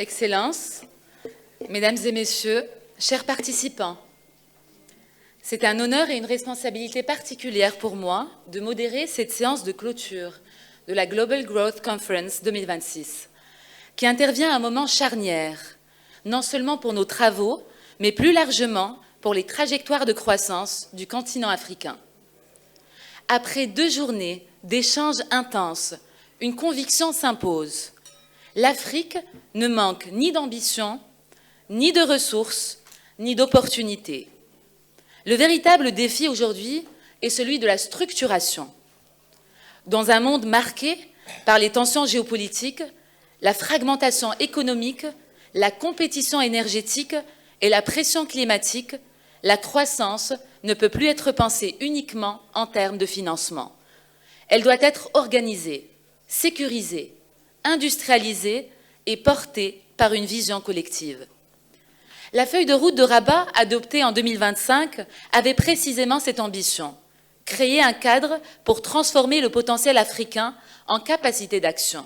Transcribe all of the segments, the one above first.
Excellences, Mesdames et Messieurs, chers participants, c'est un honneur et une responsabilité particulière pour moi de modérer cette séance de clôture de la Global Growth Conference 2026, qui intervient à un moment charnière, non seulement pour nos travaux, mais plus largement pour les trajectoires de croissance du continent africain. Après 2 journées d'échanges intenses, une conviction s'impose. L'Afrique ne manque ni d'ambition, ni de ressources, ni d'opportunités. Le véritable défi aujourd'hui est celui de la structuration. Dans un monde marqué par les tensions géopolitiques, la fragmentation économique, la compétition énergétique et la pression climatique, la croissance ne peut plus être pensée uniquement en termes de financement. Elle doit être organisée, sécurisée, industrialisée et portée par une vision collective. La feuille de route de Rabat, adoptée en 2025, avait précisément cette ambition, créer un cadre pour transformer le potentiel africain en capacité d'action.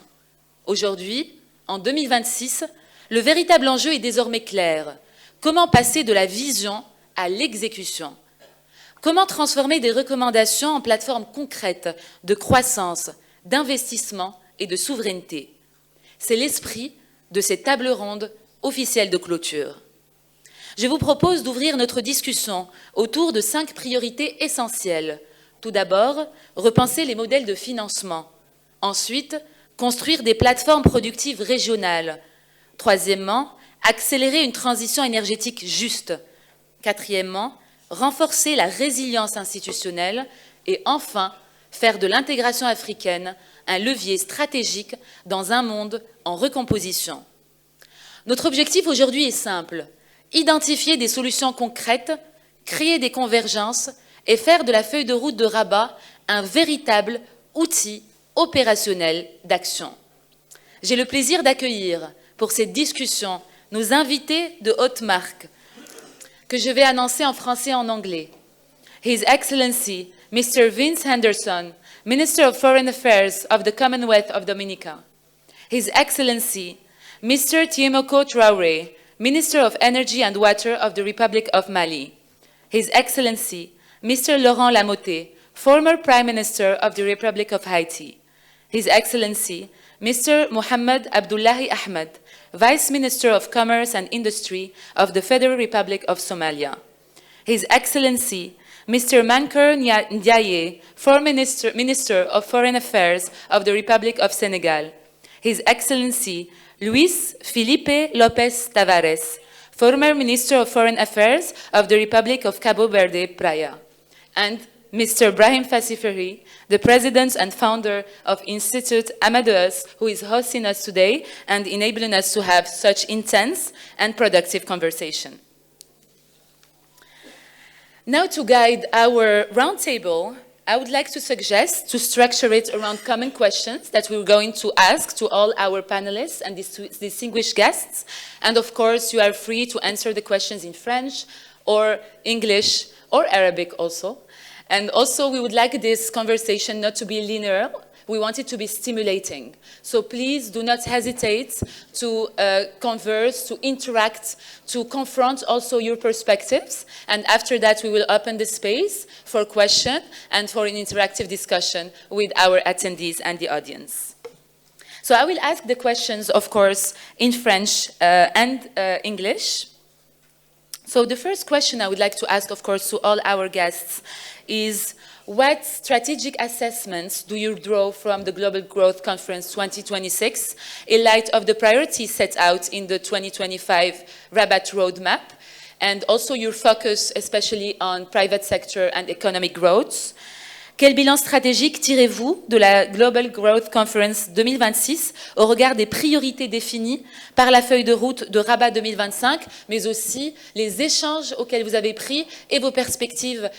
Aujourd'hui, en 2026, le véritable enjeu est désormais clair. Comment passer de la vision à l'exécution? Comment transformer des recommandations en plateformes concrètes de croissance, d'investissement et de souveraineté? C'est l'esprit de cette table ronde officielle de clôture. Je vous propose d'ouvrir notre discussion autour de 5 priorités essentielles. Tout d'abord, repenser les modèles de financement. Ensuite, construire des plateformes productives régionales. Troisièmement, accélérer une transition énergétique juste. Quatrièmement, renforcer la résilience institutionnelle. Et enfin, faire de l'intégration africaine un levier stratégique dans un monde en recomposition. Notre objectif aujourd'hui est simple. Identifier des solutions concrètes, créer des convergences et faire de la feuille de route de Rabat un véritable outil opérationnel d'action. J'ai le plaisir d'accueillir pour cette discussion nos invités de haute marque que je vais annoncer en français et en anglais. His Excellency, Mr. Vince Henderson, Minister of Foreign Affairs of the Commonwealth of Dominica. His Excellency, Mr. Tiemoko Traoré, Minister of Energy and Water of the Republic of Mali. His Excellency, Mr. Laurent Lamotte, former Prime Minister of the Republic of Haiti. His Excellency, Mr. Mohamed Abdullahi Ahmed, Vice Minister of Commerce and Industry of the Federal Republic of Somalia. His Excellency, Mr. Mankeur Ndiaye, former Minister of Foreign Affairs of the Republic of Senegal. His Excellency, Luis Felipe Lopez Tavares, former Minister of Foreign Affairs of the Republic of Cabo Verde, Praia. And Mr. Brahim Fassiferi, the President and founder of Institute Amadeus, who is hosting us today and enabling us to have such intense and productive conversation. Now, to guide our roundtable, I would like to suggest to structure it around common questions that we're going to ask to all our panelists and distinguished guests. And of course, you are free to answer the questions in French or English or Arabic also. And also, we would like this conversation not to be linear. We want it to be stimulating. So please do not hesitate to converse, to interact, to confront also your perspectives. And after that, we will open the space for question and for an interactive discussion with our attendees and the audience. So I will ask the questions, of course, in French and English. So the first question I would like to ask, of course, to all our guests is, what strategic assessments do you draw from the Global Growth Conference 2026 in light of the priorities set out in the 2025 Rabat Roadmap, and also your focus especially on private sector and economic growth? Quel bilan stratégique tirez-vous de la Global Growth Conference 2026 au regard des priorités définies par la feuille de route de Rabat 2025, mais aussi les échanges auxquels vous avez pris et vos perspectives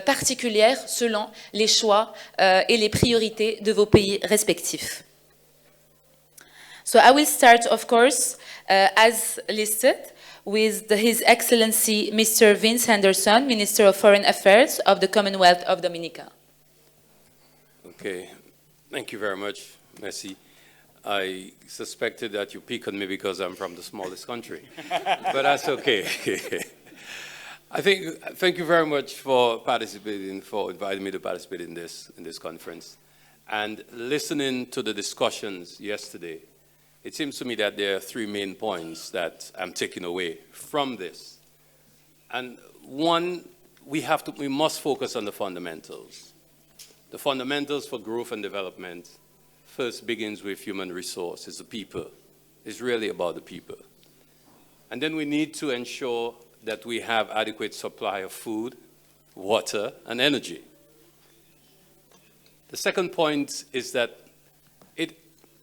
particulières selon les choix et les priorités de vos pays respectifs? So I will start, of course, as listed, with His Excellency Mr. Vince Henderson, Minister of Foreign Affairs of the Commonwealth of Dominica. Okay, thank you very much, Merci. I suspected that you pick on me because I'm from the smallest country, but that's okay. Thank you very much for participating, for inviting me to participate in this conference. And listening to the discussions yesterday, it seems to me that there are three main points that I'm taking away from this. And one, we must focus on the fundamentals. The fundamentals for growth and development first begins with human resources, the people. It's really about the people. And then we need to ensure that we have adequate supply of food, water, and energy. The second point is that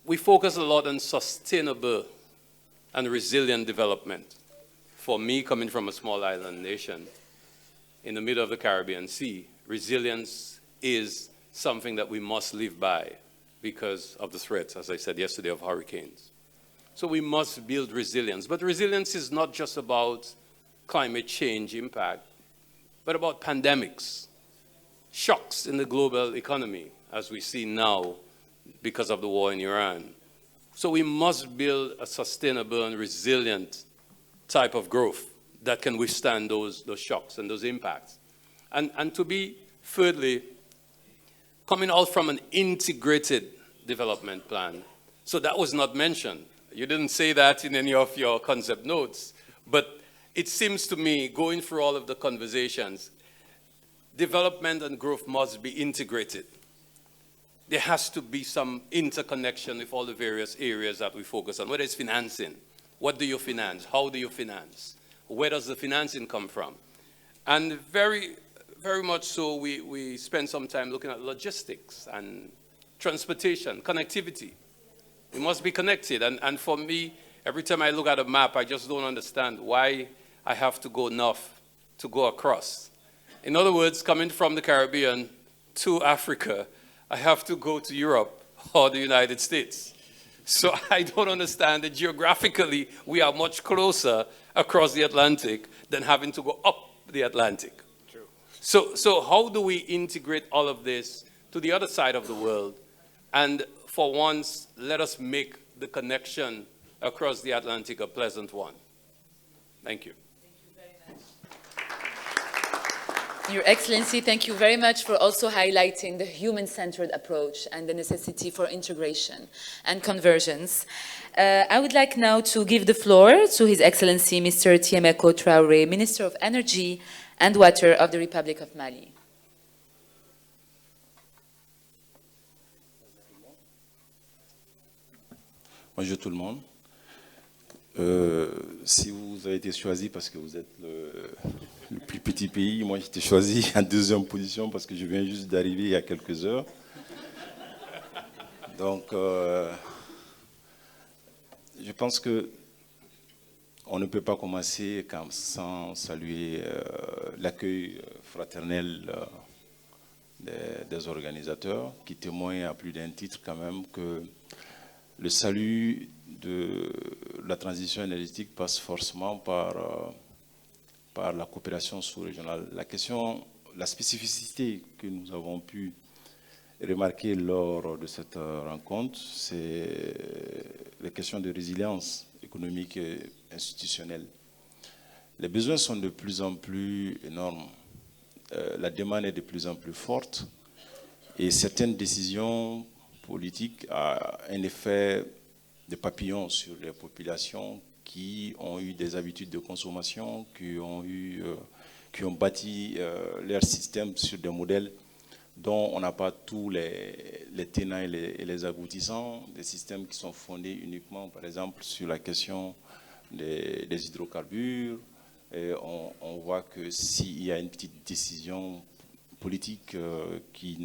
we focus a lot on sustainable and resilient development. For me, coming from a small island nation in the middle of the Caribbean Sea, resilience is something that we must live by because of the threats, as I said yesterday, of hurricanes. So we must build resilience. But resilience is not just about climate change impact, but about pandemics, shocks in the global economy, as we see now because of the war in Iran. So we must build a sustainable and resilient type of growth that can withstand those shocks and those impacts. And to be, thirdly, coming out from an integrated development plan. So that was not mentioned. You didn't say that in any of your concept notes, but it seems to me, going through all of the conversations, development and growth must be integrated. There has to be some interconnection with all the various areas that we focus on, whether it's financing. What do you finance? How do you finance? Where does the financing come from? And very, very much so, we spend some time looking at logistics and transportation, connectivity. We must be connected. And for me, every time I look at a map, I just don't understand why I have to go north to go across. In other words, coming from the Caribbean to Africa, I have to go to Europe or the United States. So I don't understand that geographically we are much closer across the Atlantic than having to go up the Atlantic. True. So how do we integrate all of this to the other side of the world? And for once, let us make the connection across the Atlantic a pleasant one. Thank you. Your Excellency, thank you very much for also highlighting the human-centered approach and the necessity for integration and convergence. I would like now to give the floor to His Excellency Mr. Tiemeko Traoré, Minister of Energy and Water of the Republic of Mali. Bonjour tout le monde. Si vous avez été choisi parce que vous êtes le plus petit pays, moi j'ai été choisi en deuxième position parce que je viens juste d'arriver il y a quelques heures. Donc, je pense que on ne peut pas commencer sans saluer l'accueil fraternel des organisateurs qui témoignent à plus d'un titre quand même que le salut de la transition énergétique passe forcément par la coopération sous-régionale. La spécificité que nous avons pu remarquer lors de cette rencontre, c'est les questions de résilience économique et institutionnelle. Les besoins sont de plus en plus énormes. La demande est de plus en plus forte et certaines décisions politiques ont un effet de papillon sur les populations qui ont eu des habitudes de consommation, qui ont bâti leur système sur des modèles dont on n'a pas tous les tenants et les aboutissants, des systèmes qui sont fondés uniquement, par exemple, sur la question des hydrocarbures. Et on voit que s'il y a une petite décision politique qui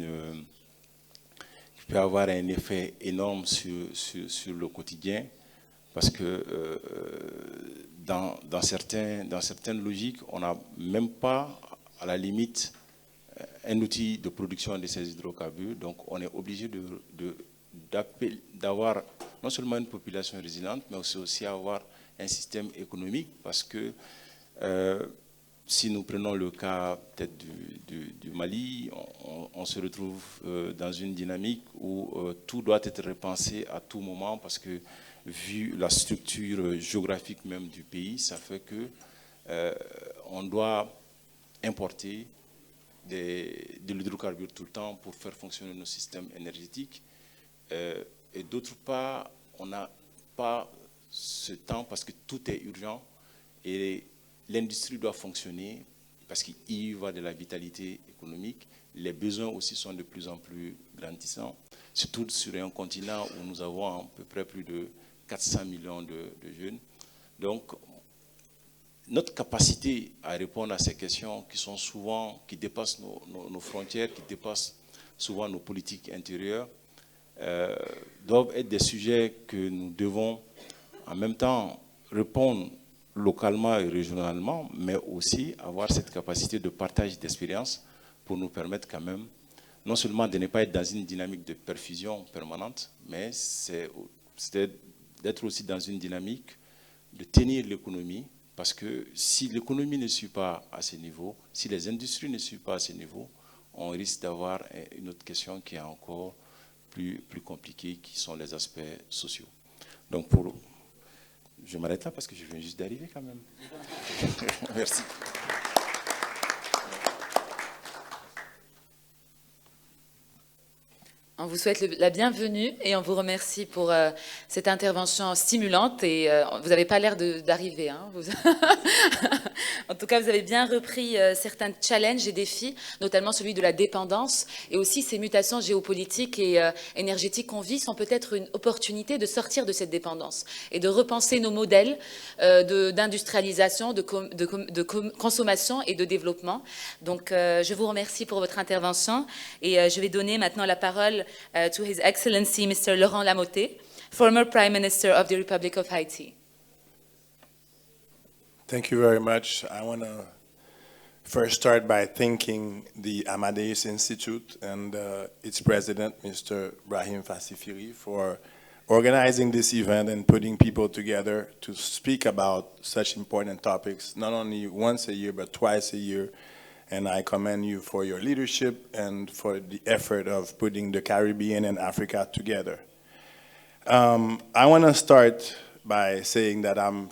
peut avoir un effet énorme sur le quotidien, parce que dans certaines logiques, on n'a même pas, à la limite, un outil de production de ces hydrocarbures. Donc, on est obligé d'avoir non seulement une population résiliente, mais aussi avoir un système économique, parce que si nous prenons le cas peut-être du Mali, on se retrouve dans une dynamique où tout doit être repensé à tout moment parce que vu la structure géographique même du pays, ça fait que on doit importer de l'hydrocarbure tout le temps pour faire fonctionner nos systèmes énergétiques. Et d'autre part, on n'a pas ce temps parce que tout est urgent et l'industrie doit fonctionner parce qu'il y va de la vitalité économique. Les besoins aussi sont de plus en plus grandissants, surtout sur un continent où nous avons à peu près plus de 400 millions de jeunes. Donc, notre capacité à répondre à ces questions qui sont souvent, qui dépassent nos frontières, qui dépassent souvent nos politiques intérieures, doivent être des sujets que nous devons en même temps répondre localement et régionalement, mais aussi avoir cette capacité de partage d'expérience pour nous permettre quand même, non seulement de ne pas être dans une dynamique de perfusion permanente, mais c'est d'être aussi dans une dynamique de tenir l'économie, parce que si l'économie ne suit pas à ce niveau, si les industries ne suivent pas à ce niveau, on risque d'avoir une autre question qui est encore plus compliquée, qui sont les aspects sociaux. Donc je m'arrête là parce que je viens juste d'arriver quand même. Merci. On vous souhaite la bienvenue et on vous remercie pour cette intervention stimulante. Et vous n'avez pas l'air d'arriver. Hein, en tout cas, vous avez bien repris certains challenges et défis, notamment celui de la dépendance. Et aussi ces mutations géopolitiques et énergétiques qu'on vit sont peut-être une opportunité de sortir de cette dépendance et de repenser nos modèles d'industrialisation, de consommation et de développement. Donc, je vous remercie pour votre intervention. Et je vais donner maintenant la parole to His Excellency Mr. Laurent Lamoté, former Prime Minister of the Republic of Haiti. Thank you very much. I want to first start by thanking the Amadeus Institute and its president, Mr. Brahim Fassifiri, for organizing this event and putting people together to speak about such important topics, not only once a year, but twice a year. And I commend you for your leadership and for the effort of putting the Caribbean and Africa together. I want to start by saying that I'm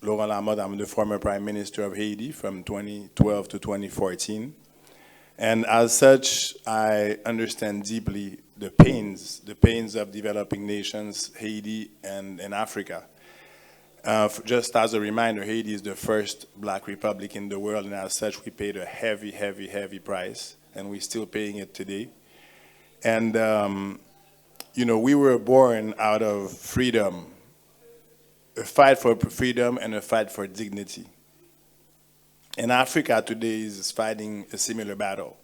Laurent Lamotte. I'm the former Prime Minister of Haiti from 2012 to 2014. And as such, I understand deeply the pains of developing nations, Haiti and Africa. Just as a reminder, Haiti is the first black republic in the world, and as such, we paid a heavy, heavy, heavy price, and we're still paying it today. And, you know, we were born out of freedom, a fight for freedom and a fight for dignity. And Africa today is fighting a similar battle.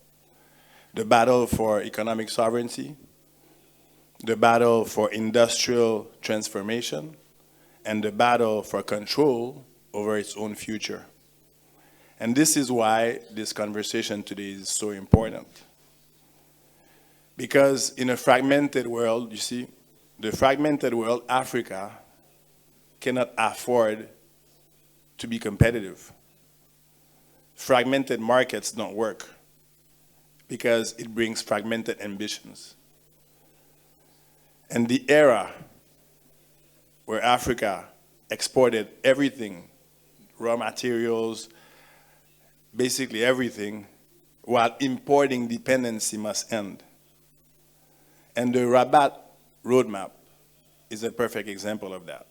The battle for economic sovereignty, the battle for industrial transformation, and the battle for control over its own future. And this is why this conversation today is so important. Because in a fragmented world, you see, the fragmented world, Africa cannot afford to be competitive. Fragmented markets don't work because it brings fragmented ambitions. And the era where Africa exported everything, raw materials, basically everything, while importing dependency must end. And the Rabat roadmap is a perfect example of that,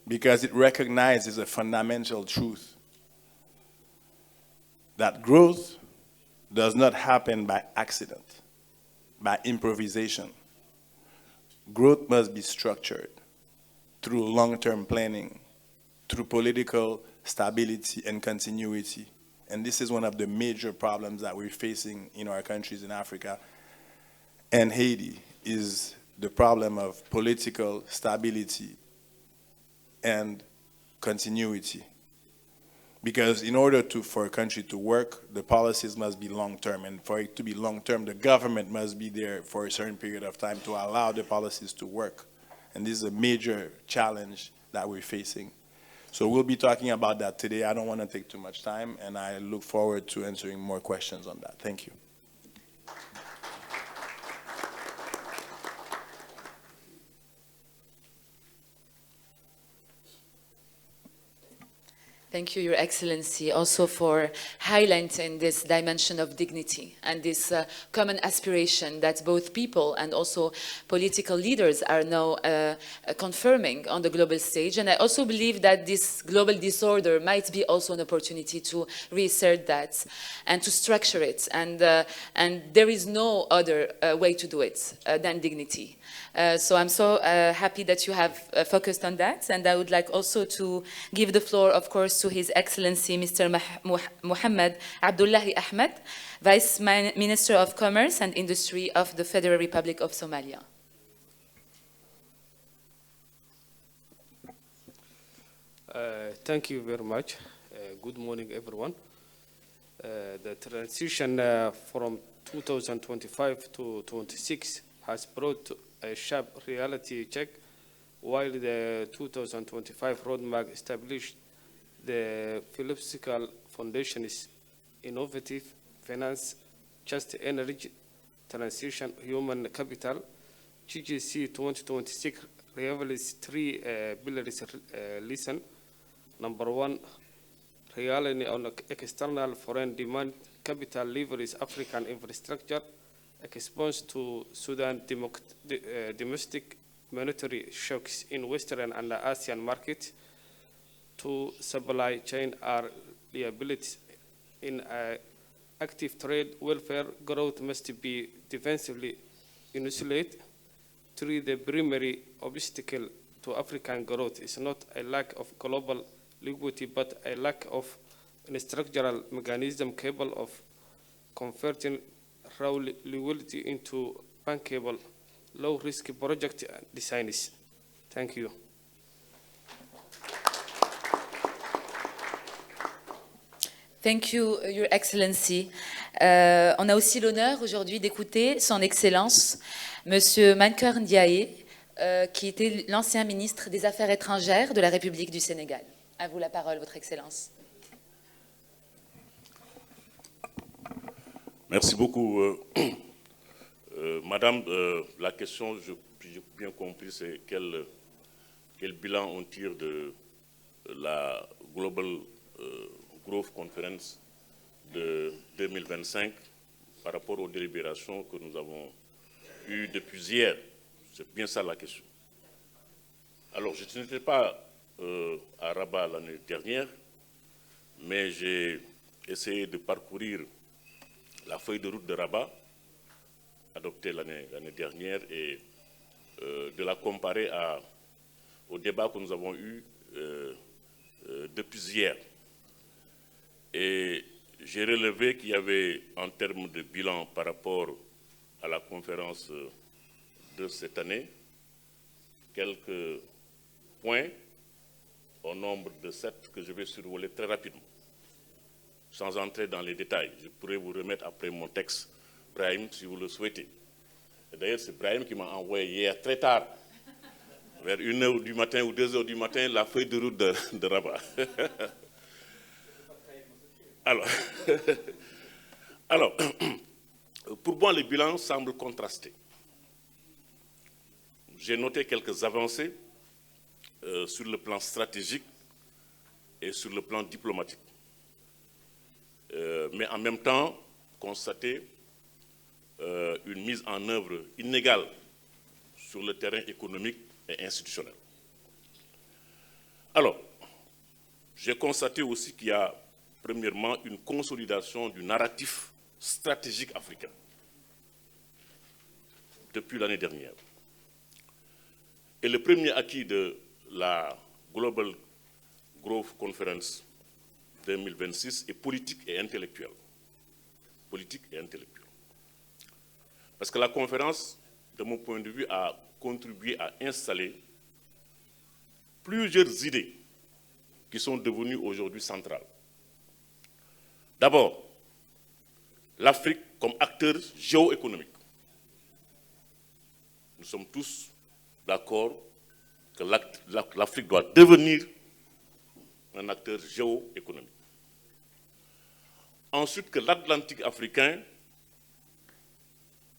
because it recognizes a fundamental truth that growth does not happen by accident, by improvisation. Growth must be structured through long-term planning, through political stability and continuity. And this is one of the major problems that we're facing in our countries in Africa and Haiti, is the problem of political stability and continuity. Because in order for a country to work, the policies must be long-term. And for it to be long-term, the government must be there for a certain period of time to allow the policies to work. And this is a major challenge that we're facing. So we'll be talking about that today. I don't want to take too much time, and I look forward to answering more questions on that. Thank you. Thank you, Your Excellency, also for highlighting this dimension of dignity and this common aspiration that both people and also political leaders are now confirming on the global stage. And I also believe that this global disorder might be also an opportunity to reassert that and to structure it. And there is no other way to do it than dignity. So I'm so happy that you have focused on that. And I would like also to give the floor, of course, to His Excellency Mr. Mohammed Abdullahi Ahmed, Vice Minister of Commerce and Industry of the Federal Republic of Somalia. Thank you very much. Good morning, everyone. The transition from 2025 to 26 has brought a sharp reality check, while the 2025 roadmap established the philosophical foundation is innovative finance, just energy transition, human capital. GGC 2026 reveals three pillars. Listen, number one, reality on external foreign demand, capital leverage African infrastructure, response to Sudan domestic monetary shocks in Western and Asian markets, to supply chain are liabilities in active trade, welfare growth must be defensively insulated. Three, the primary obstacle to African growth is not a lack of global liquidity, but a lack of a structural mechanism capable of converting raw liquidity into bankable, low-risk project designs. Thank you. Thank you, Your Excellency. On a aussi l'honneur aujourd'hui d'écouter Son Excellence, Monsieur Mankeur Ndiaye, qui était l'ancien ministre des Affaires étrangères de la République du Sénégal. À vous la parole, Votre Excellence. Merci beaucoup. Madame, la question, j'ai bien compris, c'est quel bilan on tire de la Global Growth Conference de 2025 par rapport aux délibérations que nous avons eues depuis hier. C'est bien ça la question. Alors, je n'étais pas à Rabat l'année dernière, mais j'ai essayé de parcourir la feuille de route de Rabat, adoptée l'année dernière, et de la comparer au débat que nous avons eu depuis hier. Et j'ai relevé qu'il y avait, en termes de bilan par rapport à la conférence de cette année, quelques points au nombre de 7 que je vais survoler très rapidement, sans entrer dans les détails. Je pourrais vous remettre après mon texte, Brahim, si vous le souhaitez. D'ailleurs, c'est Brahim qui m'a envoyé hier très tard, vers 1h du matin ou 2h du matin, la feuille de route de Rabat. Alors, pour moi, le bilan semble contrasté. J'ai noté quelques avancées sur le plan stratégique et sur le plan diplomatique. Mais en même temps, constater une mise en œuvre inégale sur le terrain économique et institutionnel. Alors, j'ai constaté aussi qu'il y a, premièrement, une consolidation du narratif stratégique africain depuis l'année dernière. Et le premier acquis de la Global Growth Conference 2026 est politique et intellectuel. Politique et intellectuel. Parce que la conférence, de mon point de vue, a contribué à installer plusieurs idées qui sont devenues aujourd'hui centrales. D'abord, l'Afrique comme acteur géoéconomique. Nous sommes tous d'accord que l'Afrique doit devenir un acteur géoéconomique. Ensuite, que l'Atlantique africain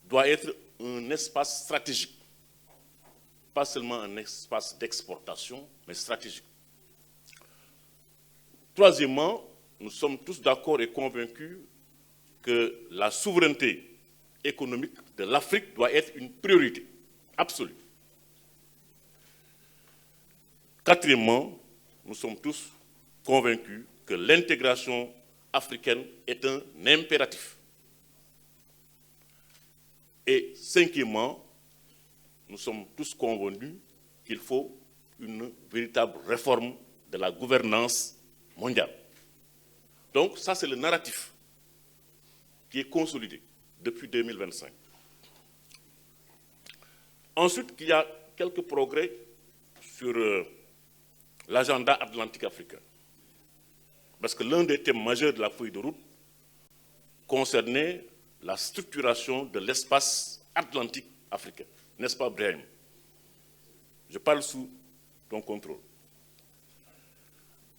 doit être un espace stratégique, pas seulement un espace d'exportation, mais stratégique. Troisièmement, nous sommes tous d'accord et convaincus que la souveraineté économique de l'Afrique doit être une priorité absolue. Quatrièmement, nous sommes tous convaincus que l'intégration africaine est un impératif. Et cinquièmement, nous sommes tous convenus qu'il faut une véritable réforme de la gouvernance mondiale. Donc ça, c'est le narratif qui est consolidé depuis 2025. Ensuite, il y a quelques progrès sur l'agenda atlantique africain. Parce que l'un des thèmes majeurs de la feuille de route concernait la structuration de l'espace atlantique africain. N'est-ce pas, Brahim? Je parle sous ton contrôle.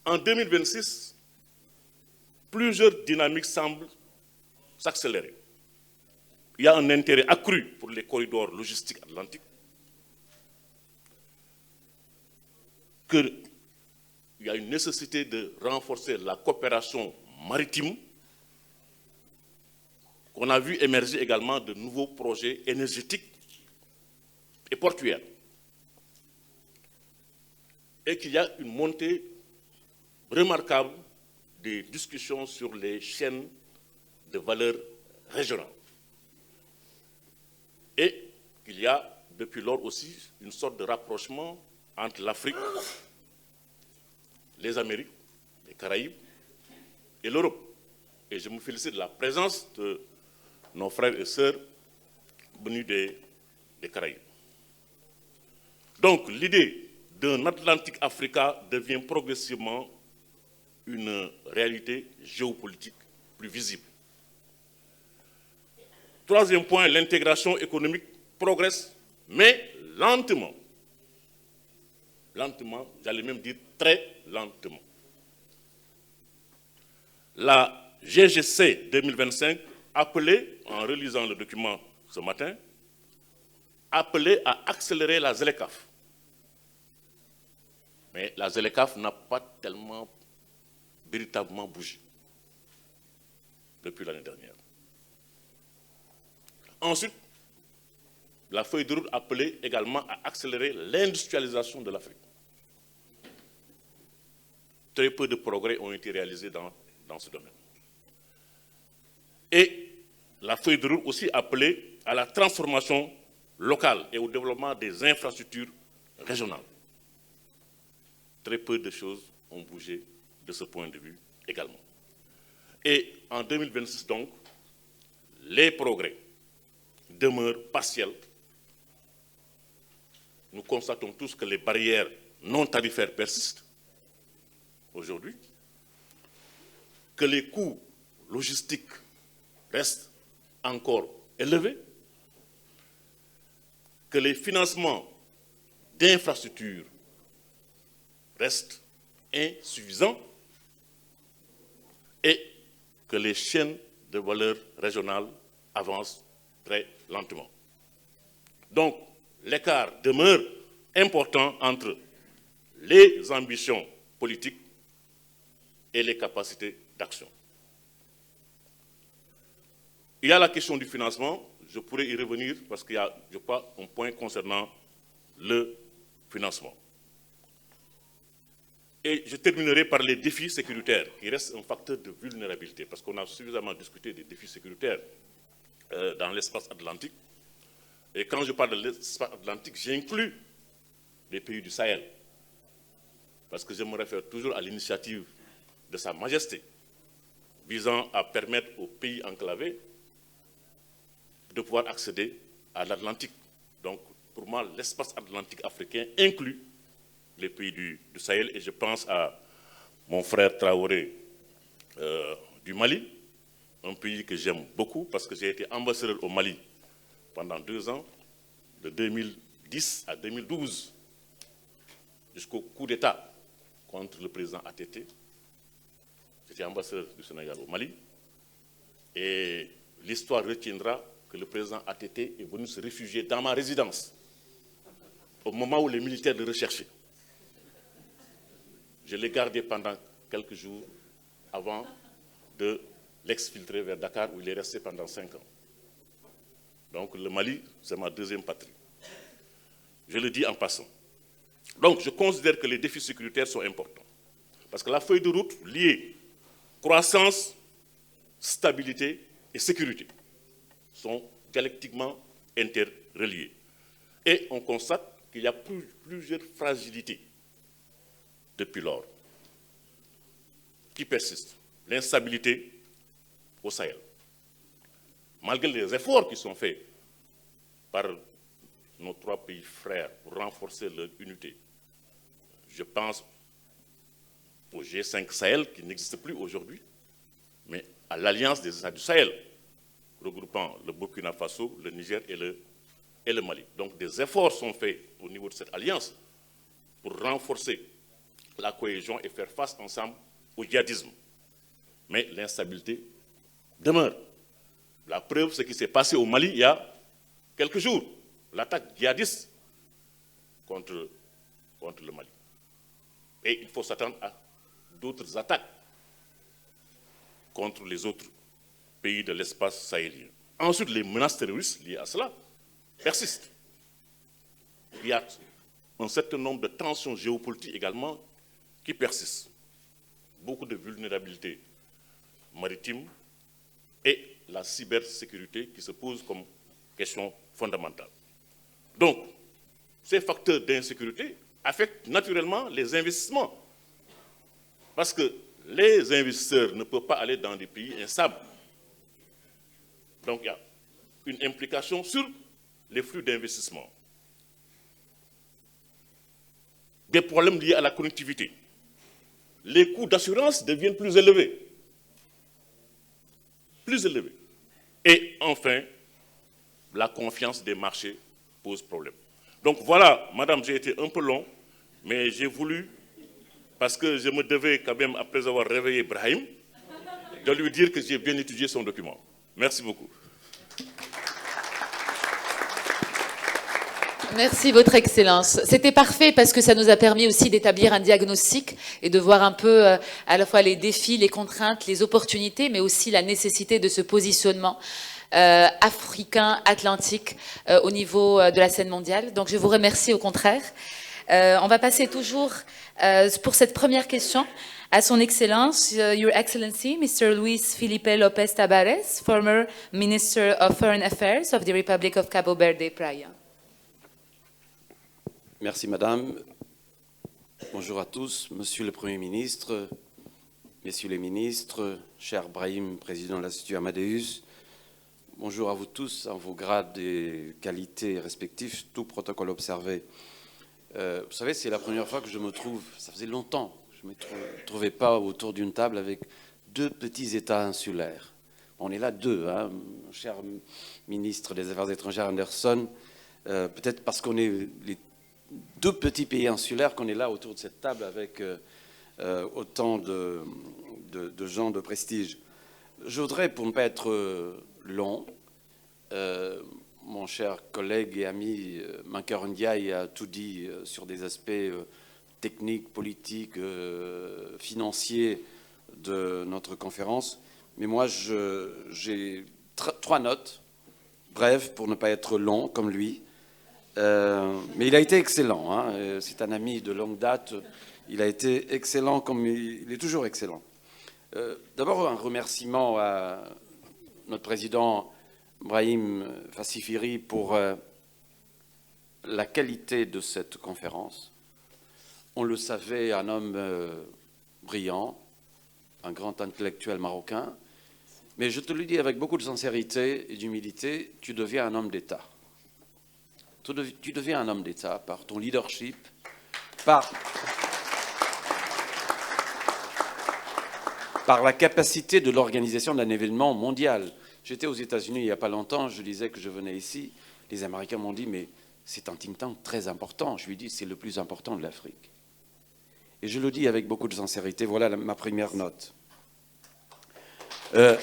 En 2026, plusieurs dynamiques semblent s'accélérer. Il y a un intérêt accru pour les corridors logistiques atlantiques, qu'il y a une nécessité de renforcer la coopération maritime, qu'on a vu émerger également de nouveaux projets énergétiques et portuaires, et qu'il y a une montée remarquable des discussions sur les chaînes de valeur régionales. Et qu'il y a depuis lors aussi une sorte de rapprochement entre l'Afrique, les Amériques, les Caraïbes et l'Europe. Et je me félicite de la présence de nos frères et sœurs venus des Caraïbes. Donc l'idée d'un Atlantique Africa devient progressivement une réalité géopolitique plus visible. Troisième point, l'intégration économique progresse, mais lentement. Lentement, j'allais même dire très lentement. La GGC 2025 appelait, en relisant le document ce matin, appelait à accélérer la ZLECAf. Mais la ZLECAf n'a pas tellement véritablement bougé depuis l'année dernière. Ensuite, la feuille de route appelait également à accélérer l'industrialisation de l'Afrique. Très peu de progrès ont été réalisés dans ce domaine. Et la feuille de route aussi appelait à la transformation locale et au développement des infrastructures régionales. Très peu de choses ont bougé de ce point de vue également. Et en 2026 donc, les progrès demeurent partiels. Nous constatons tous que les barrières non tarifaires persistent aujourd'hui, que les coûts logistiques restent encore élevés, que les financements d'infrastructures restent insuffisants et que les chaînes de valeur régionales avancent très lentement. Donc, l'écart demeure important entre les ambitions politiques et les capacités d'action. Il y a la question du financement, je pourrais y revenir parce qu'il y a, je crois, un point concernant le financement. Et je terminerai par les défis sécuritaires, qui restent un facteur de vulnérabilité, parce qu'on a suffisamment discuté des défis sécuritaires dans l'espace atlantique. Et quand je parle de l'espace atlantique, j'inclus les pays du Sahel, parce que je me réfère toujours à l'initiative de Sa Majesté, visant à permettre aux pays enclavés de pouvoir accéder à l'Atlantique. Donc, pour moi, l'espace atlantique africain inclut les pays du Sahel, et je pense à mon frère Traoré du Mali, un pays que j'aime beaucoup parce que j'ai été ambassadeur au Mali pendant 2 ans, de 2010 à 2012, jusqu'au coup d'État contre le président ATT. J'étais ambassadeur du Sénégal au Mali. Et l'histoire retiendra que le président ATT est venu se réfugier dans ma résidence au moment où les militaires le recherchaient. Je l'ai gardé pendant quelques jours avant de l'exfiltrer vers Dakar où il est resté pendant 5 ans. Donc le Mali, c'est ma deuxième patrie. Je le dis en passant. Donc je considère que les défis sécuritaires sont importants. Parce que la feuille de route liée croissance, stabilité et sécurité sont dialectiquement interreliés. Et on constate qu'il y a plusieurs fragilités depuis lors qui persistent. L'instabilité au Sahel. Malgré les efforts qui sont faits par nos 3 pays frères pour renforcer leur unité, je pense au G5 Sahel qui n'existe plus aujourd'hui, mais à l'Alliance des États du Sahel, regroupant le Burkina Faso, le Niger et le Mali. Donc des efforts sont faits au niveau de cette alliance pour renforcer la cohésion et faire face ensemble au djihadisme. Mais l'instabilité demeure. La preuve, c'est ce qui s'est passé au Mali il y a quelques jours. L'attaque djihadiste contre le Mali. Et il faut s'attendre à d'autres attaques contre les autres pays de l'espace sahélien. Ensuite, les menaces terroristes liées à cela persistent. Il y a un certain nombre de tensions géopolitiques également qui persistent. Beaucoup de vulnérabilités maritimes et la cybersécurité qui se pose comme question fondamentale. Donc, ces facteurs d'insécurité affectent naturellement les investissements. Parce que les investisseurs ne peuvent pas aller dans des pays instables. Donc, il y a une implication sur les flux d'investissement. Des problèmes liés à la connectivité. Les coûts d'assurance deviennent plus élevés. Plus élevés. Et enfin, la confiance des marchés pose problème. Donc voilà, madame, j'ai été un peu long, mais j'ai voulu, parce que je me devais quand même, après avoir réveillé Brahim, de lui dire que j'ai bien étudié son document. Merci beaucoup. Merci, Votre Excellence. C'était parfait parce que ça nous a permis aussi d'établir un diagnostic et de voir un peu à la fois les défis, les contraintes, les opportunités, mais aussi la nécessité de ce positionnement africain, atlantique, au niveau de la scène mondiale. Donc je vous remercie au contraire. On va passer toujours pour cette première question à son Excellence, Your Excellency, Mr. Luis Felipe Lopez Tabares, former Minister of Foreign Affairs of the Republic of Cabo Verde, Praia. Merci Madame. Bonjour à tous, Monsieur le Premier ministre, Messieurs les ministres, cher Brahim, Président de l'Institut Amadeus. Bonjour à vous tous, en vos grades et qualités respectifs, tout protocole observé. Vous savez, c'est la première fois que je me trouve, ça faisait longtemps, je ne me trouvais pas autour d'une table avec 2 petits États insulaires. On est là 2, hein, cher ministre des Affaires étrangères Anderson, peut-être parce qu'on est les 2 petits pays insulaires qu'on est là autour de cette table avec autant de gens de prestige. Je voudrais, pour ne pas être long, mon cher collègue et ami Mankeur Ndiaye a tout dit sur des aspects techniques, politiques, financiers de notre conférence. Mais moi, j'ai 3 notes, brèves, pour ne pas être long comme lui. Mais il a été excellent, hein. C'est un ami de longue date. Il a été excellent comme il est toujours excellent. D'abord, un remerciement à notre président Brahim Fassifiri pour la qualité de cette conférence. On le savait, un homme brillant, un grand intellectuel marocain. Mais je te le dis avec beaucoup de sincérité et d'humilité, tu deviens un homme d'État. Tu deviens un homme d'État par ton leadership, par la capacité de l'organisation d'un événement mondial. J'étais aux États-Unis il n'y a pas longtemps, je disais que je venais ici. Les Américains m'ont dit, mais c'est un think tank très important. Je lui ai dit, c'est le plus important de l'Afrique. Et je le dis avec beaucoup de sincérité, voilà ma première note. Un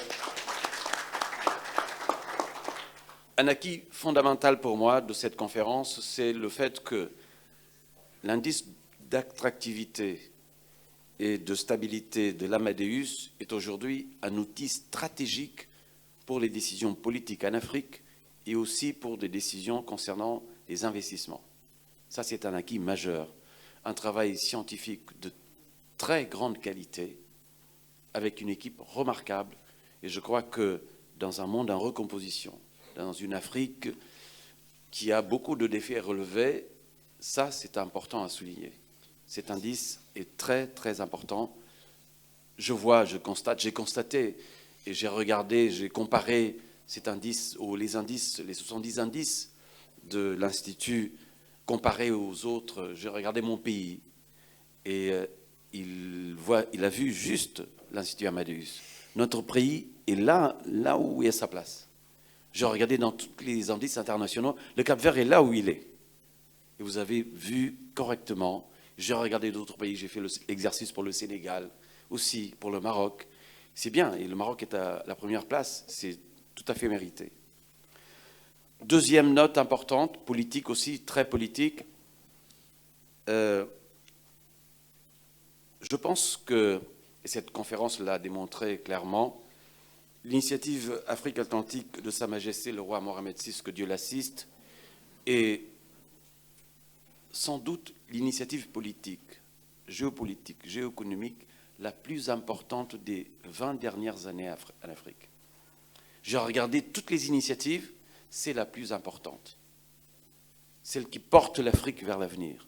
acquis fondamental pour moi de cette conférence, c'est le fait que l'indice d'attractivité et de stabilité de l'Amadeus est aujourd'hui un outil stratégique pour les décisions politiques en Afrique et aussi pour des décisions concernant les investissements. Ça, c'est un acquis majeur. Un travail scientifique de très grande qualité, avec une équipe remarquable. Et je crois que dans un monde en recomposition, dans une Afrique qui a beaucoup de défis à relever, ça, c'est important à souligner. Cet indice est très, très important. Je vois, je constate, j'ai constaté et j'ai regardé, j'ai comparé cet indice, ou les 70 indices de l'Institut comparés aux autres. J'ai regardé mon pays et il a vu juste l'Institut Amadeus. Notre pays est là où il a sa place. J'ai regardé dans tous les indices internationaux, le Cap-Vert est là où il est. Et vous avez vu correctement. J'ai regardé d'autres pays, j'ai fait l'exercice pour le Sénégal, aussi pour le Maroc. C'est bien, et le Maroc est à la première place, c'est tout à fait mérité. Deuxième note importante, politique aussi, très politique. Je pense que, et cette conférence l'a démontré clairement, l'initiative Afrique-Atlantique de Sa Majesté le roi Mohamed VI, que Dieu l'assiste, est sans doute l'initiative politique, géopolitique, géoéconomique la plus importante des 20 dernières années en Afrique. J'ai regardé toutes les initiatives, c'est la plus importante. Celle qui porte l'Afrique vers l'avenir.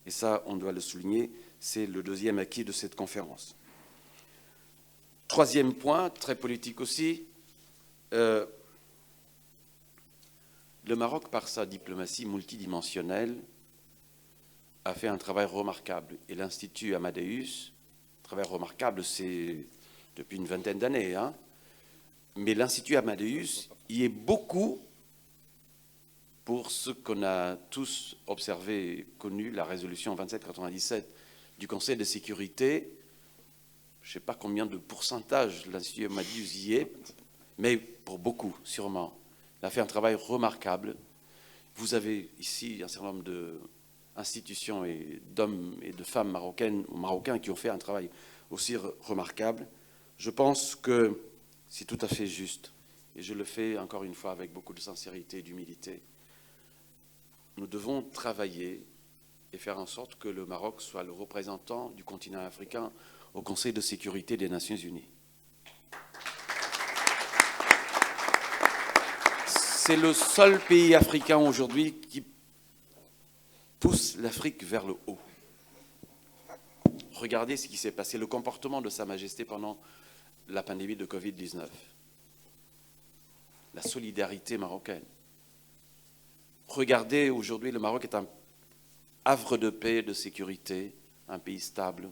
Et ça, on doit le souligner, c'est le deuxième acquis de cette conférence. Troisième point, très politique aussi, le Maroc, par sa diplomatie multidimensionnelle, a fait un travail remarquable. Et l'Institut Amadeus, travail remarquable, c'est depuis une vingtaine d'années, hein. Mais l'Institut Amadeus y est beaucoup pour ce qu'on a tous observé et connu, la résolution 2797 du Conseil de sécurité. Je ne sais pas combien de pourcentage l'Institut Amadeus y est, mais pour beaucoup, sûrement. Il a fait un travail remarquable. Vous avez ici un certain nombre d'institutions et d'hommes et de femmes marocaines ou marocains qui ont fait un travail aussi remarquable. Je pense que c'est tout à fait juste, et je le fais encore une fois avec beaucoup de sincérité et d'humilité. Nous devons travailler et faire en sorte que le Maroc soit le représentant du continent africain au Conseil de sécurité des Nations Unies. C'est le seul pays africain aujourd'hui qui pousse l'Afrique vers le haut. Regardez ce qui s'est passé, le comportement de Sa Majesté pendant la pandémie de Covid-19. La solidarité marocaine. Regardez, aujourd'hui, le Maroc est un havre de paix et de sécurité, un pays stable,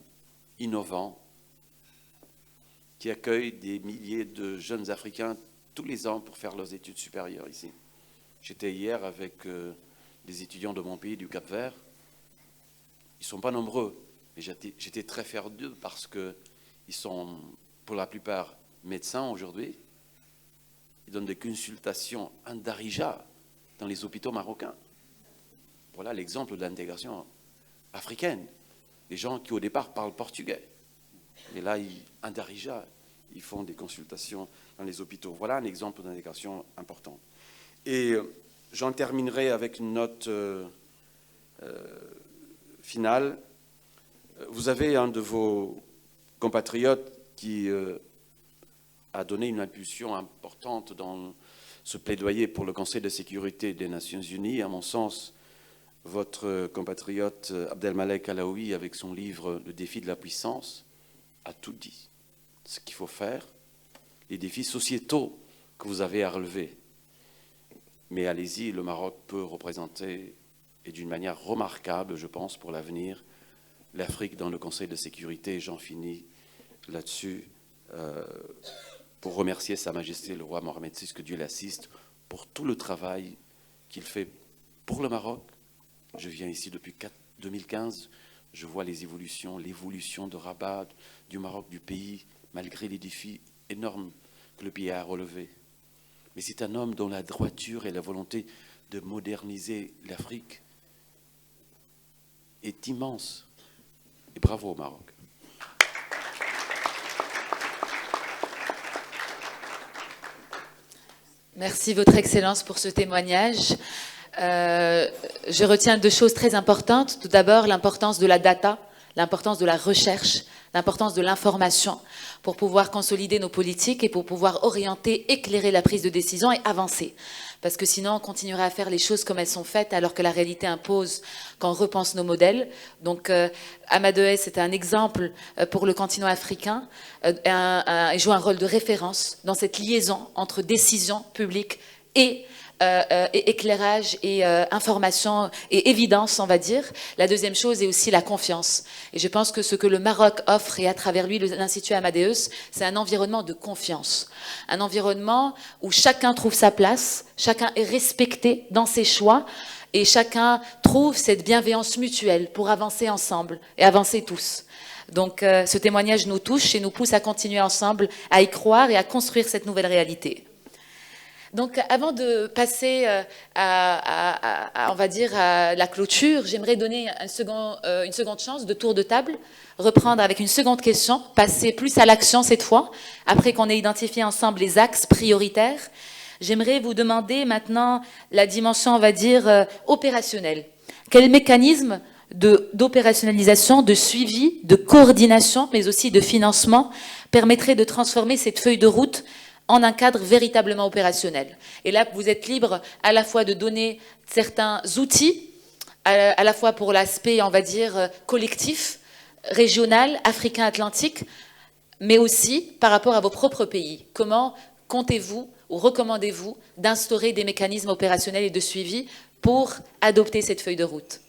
innovant, qui accueille des milliers de jeunes Africains tous les ans pour faire leurs études supérieures ici. J'étais hier avec des étudiants de mon pays, du Cap-Vert. Ils ne sont pas nombreux, mais j'étais très fier d'eux parce qu'ils sont, pour la plupart, médecins aujourd'hui. Ils donnent des consultations en darija dans les hôpitaux marocains. Voilà l'exemple de l'intégration africaine. Des gens qui, au départ, parlent portugais. Et là, en darija, ils font des consultations dans les hôpitaux. Voilà un exemple d'intégration important. Et j'en terminerai avec une note finale. Vous avez un de vos compatriotes qui a donné une impulsion importante dans ce plaidoyer pour le Conseil de sécurité des Nations Unies. À mon sens, votre compatriote Abdelmalek Alaoui, avec son livre « Le défi de la puissance », a tout dit. Ce qu'il faut faire, les défis sociétaux que vous avez à relever. Mais allez-y, le Maroc peut représenter, et d'une manière remarquable, je pense, pour l'avenir, l'Afrique dans le Conseil de sécurité. J'en finis là-dessus pour remercier Sa Majesté le roi Mohamed VI, que Dieu l'assiste, pour tout le travail qu'il fait pour le Maroc. Je viens ici depuis 2015. Je vois l'évolution de Rabat, du Maroc, du pays, malgré les défis énormes que le pays a relevés. Mais c'est un homme dont la droiture et la volonté de moderniser l'Afrique est immense. Et bravo au Maroc. Merci, Votre Excellence, pour ce témoignage. Je retiens deux choses très importantes. Tout d'abord, l'importance de la data, l'importance de la recherche, l'importance de l'information pour pouvoir consolider nos politiques et pour pouvoir orienter, éclairer la prise de décision et avancer. Parce que sinon, on continuera à faire les choses comme elles sont faites alors que la réalité impose qu'on repense nos modèles. Donc, Amadeus est un exemple pour le continent africain. Il joue un rôle de référence dans cette liaison entre décision publique et éclairage et information et évidence, on va dire. La deuxième chose est aussi la confiance. Et je pense que ce que le Maroc offre, et à travers lui l'Institut Amadeus, c'est un environnement de confiance. Un environnement où chacun trouve sa place, chacun est respecté dans ses choix, et chacun trouve cette bienveillance mutuelle pour avancer ensemble, et avancer tous. Donc ce témoignage nous touche et nous pousse à continuer ensemble, à y croire et à construire cette nouvelle réalité. Donc, avant de passer on va dire, à la clôture, j'aimerais donner une seconde chance de tour de table, reprendre avec une seconde question, passer plus à l'action cette fois, après qu'on ait identifié ensemble les axes prioritaires. J'aimerais vous demander maintenant la dimension, on va dire, opérationnelle. Quel mécanisme d'opérationnalisation, de suivi, de coordination, mais aussi de financement permettrait de transformer cette feuille de route en un cadre véritablement opérationnel. Et là, vous êtes libre à la fois de donner certains outils, à la fois pour l'aspect, on va dire, collectif, régional, africain-atlantique, mais aussi par rapport à vos propres pays. Comment comptez-vous ou recommandez-vous d'instaurer des mécanismes opérationnels et de suivi pour adopter cette feuille de route?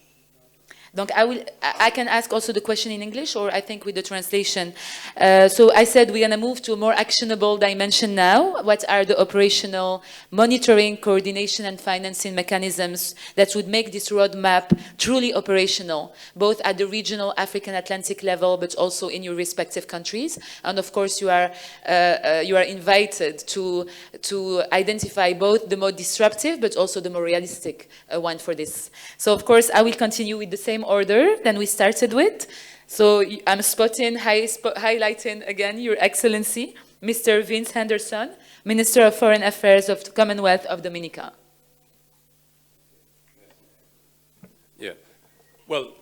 Donc I can ask also the question in English, or I think with the translation. So I said we're going to move to a more actionable dimension now. What are the operational monitoring, coordination and financing mechanisms that would make this roadmap truly operational, both at the regional African Atlantic level, but also in your respective countries? And of course you are invited to identify both the more disruptive, but also the more realistic one for this. So of course I will continue with the same order than we started with. So I'm highlighting again Your Excellency, Mr. Vince Henderson, Minister of Foreign Affairs of the Commonwealth of Dominica. Yeah. Well,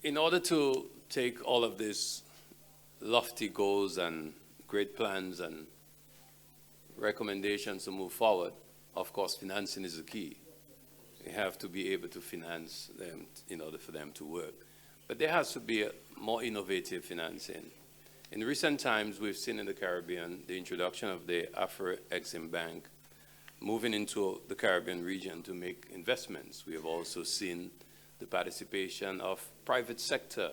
in order to take all of these lofty goals and great plans and recommendations to move forward, of course, financing is the key. We have to be able to finance them in order for them to work. But there has to be a more innovative financing. In recent times, we've seen in the Caribbean the introduction of the Afro-Exim Bank moving into the Caribbean region to make investments. We have also seen the participation of private sector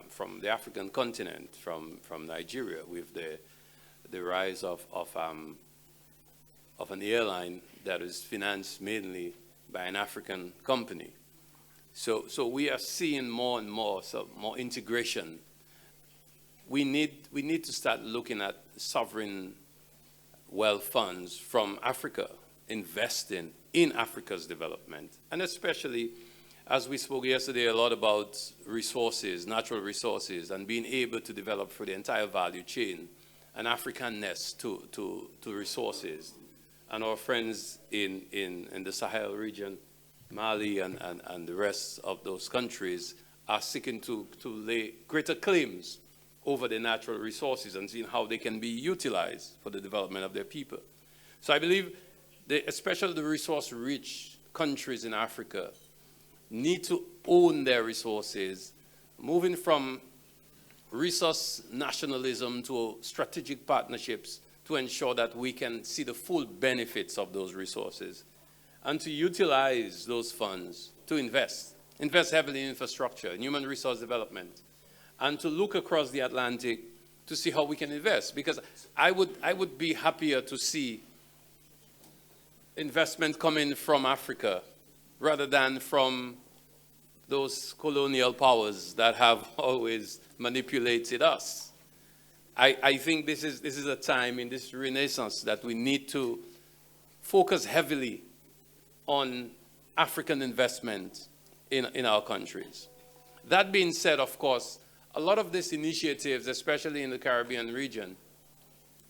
from the African continent, from Nigeria, with the rise of an airline that is financed mainly by an African company. So we are seeing more and more, more integration. We need to start looking at sovereign wealth funds from Africa, investing in Africa's development. And especially, as we spoke yesterday a lot about resources, natural resources, and being able to develop for the entire value chain an Africanness to resources. And our friends in the Sahel region, Mali and the rest of those countries are seeking to lay greater claims over the natural resources and seeing how they can be utilized for the development of their people. So I believe, especially the resource-rich countries in Africa, need to own their resources, moving from resource nationalism to strategic partnerships to ensure that we can see the full benefits of those resources and to utilize those funds to invest heavily in infrastructure, in human resource development, and to look across the Atlantic to see how we can invest. Because I would be happier to see investment coming from Africa rather than from those colonial powers that have always manipulated us. I think this is a time in this renaissance that we need to focus heavily on African investment in our countries. That being said, of course, a lot of these initiatives, especially in the Caribbean region,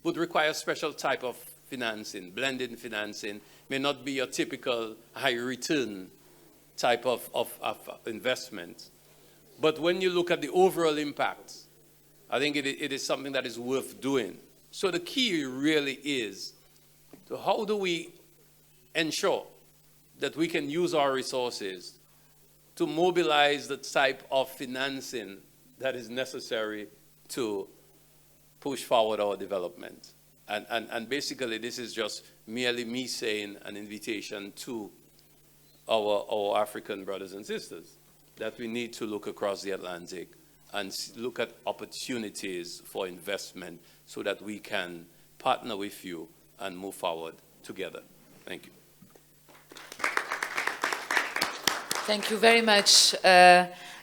would require a special type of financing. Blended financing may not be a typical high return type of investment. But when you look at the overall impact, I think it is something that is worth doing. So the key really is to how do we ensure that we can use our resources to mobilize the type of financing that is necessary to push forward our development. And basically, this is just merely me saying an invitation to our African brothers and sisters that we need to look across the Atlantic and look at opportunities for investment so that we can partner with you and move forward together. Thank you. Thank you very much.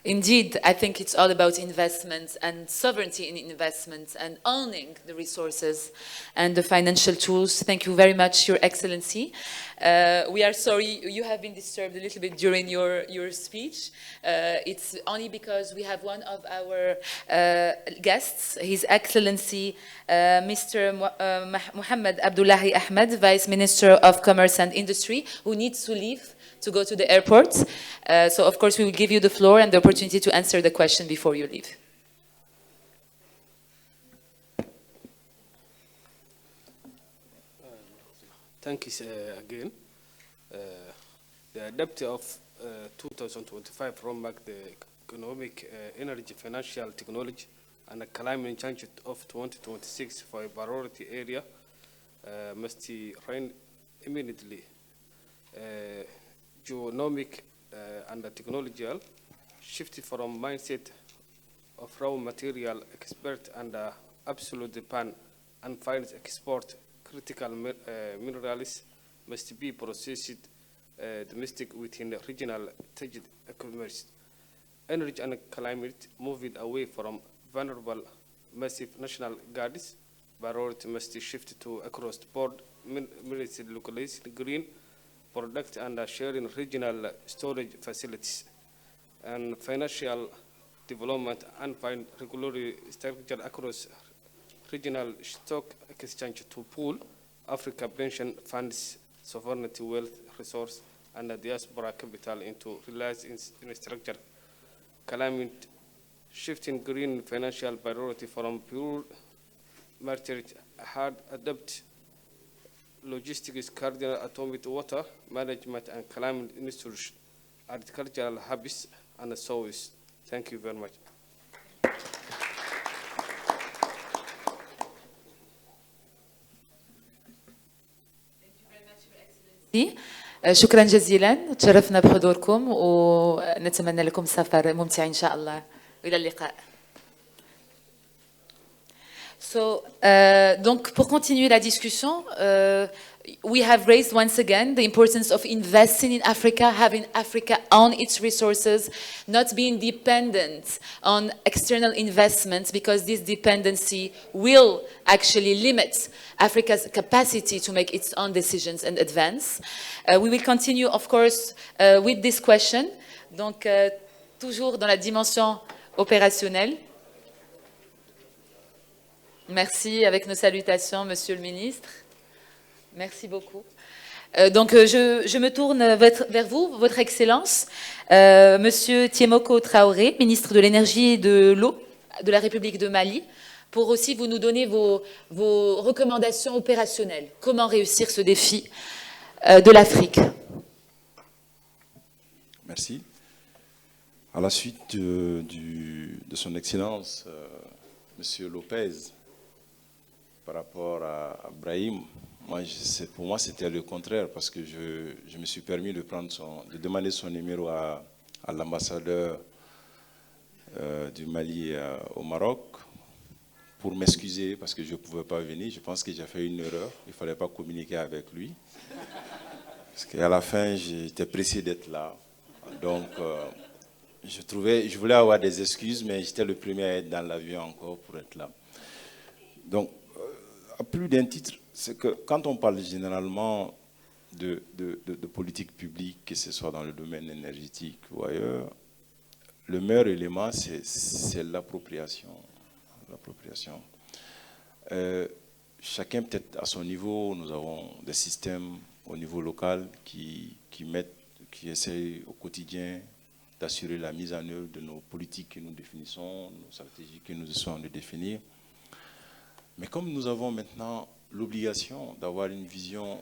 Indeed, I think it's all about investments and sovereignty in investments and owning the resources and the financial tools. Thank you very much, Your Excellency. We are sorry you have been disturbed a little bit during your speech. It's only because we have one of our guests, His Excellency Mr. Mohammed Abdullahi Ahmed, Vice Minister of Commerce and Industry, who needs to leave to go to the airport. So, of course, we will give you the floor and the opportunity to answer the question before you leave. Thank you again. The adoption of 2025 roadmap, the economic, energy, financial, technology, and the climate change of 2026 for a priority area must run immediately. Genomic and the technological shift from mindset of raw material expert and absolute depend and finds export critical minerals must be processed domestic within regional commerce. Energy and climate moving away from vulnerable massive national guards, priority must shift to across the board military localized green product and sharing regional storage facilities and financial development and find regulatory structure across regional stock exchange to pool Africa pension funds, sovereignty wealth resource and the diaspora capital into realized in structure. Climate shifting green financial priority from pure merchant hard adapt logistics, cardinal atomic water management and climate industry, agricultural habits and service. Thank you very much. شكرا جزيلا، تشرفنا بحضوركم ونتمنى لكم سفر ممتع إن شاء الله وإلى اللقاء. So, donc, pour continuer la discussion, we have raised once again the importance of investing in Africa, having Africa own its resources, not being dependent on external investments, because this dependency will actually limit Africa's capacity to make its own decisions and advance. We will continue, of course, with this question. Donc, toujours dans la dimension opérationnelle. Merci, avec nos salutations, Monsieur le Ministre. Merci beaucoup. Donc, je me tourne vers vous, Votre Excellence, Monsieur Tiemoko Traoré, ministre de l'Énergie et de l'Eau de la République de Mali, pour aussi vous nous donner vos recommandations opérationnelles. Comment réussir ce défi de l'Afrique? Merci. À la suite de son Excellence, Monsieur Lopez, par rapport à Brahim, pour moi c'était le contraire, parce que je me suis permis de demander son numéro à l'ambassadeur du Mali au Maroc pour m'excuser parce que je ne pouvais pas venir. Je pense que j'ai fait une erreur, il ne fallait pas communiquer avec lui. Parce qu'à la fin, j'étais pressé d'être là. Donc, je voulais avoir des excuses, mais j'étais le premier à être dans l'avion encore pour être là. Donc, à plus d'un titre, c'est que quand on parle généralement de politique publique, que ce soit dans le domaine énergétique ou ailleurs, le meilleur élément, c'est l'appropriation. Chacun peut-être à son niveau, nous avons des systèmes au niveau local qui essayent au quotidien d'assurer la mise en œuvre de nos politiques que nous définissons, nos stratégies que nous essayons de définir. Mais comme nous avons maintenant l'obligation d'avoir une vision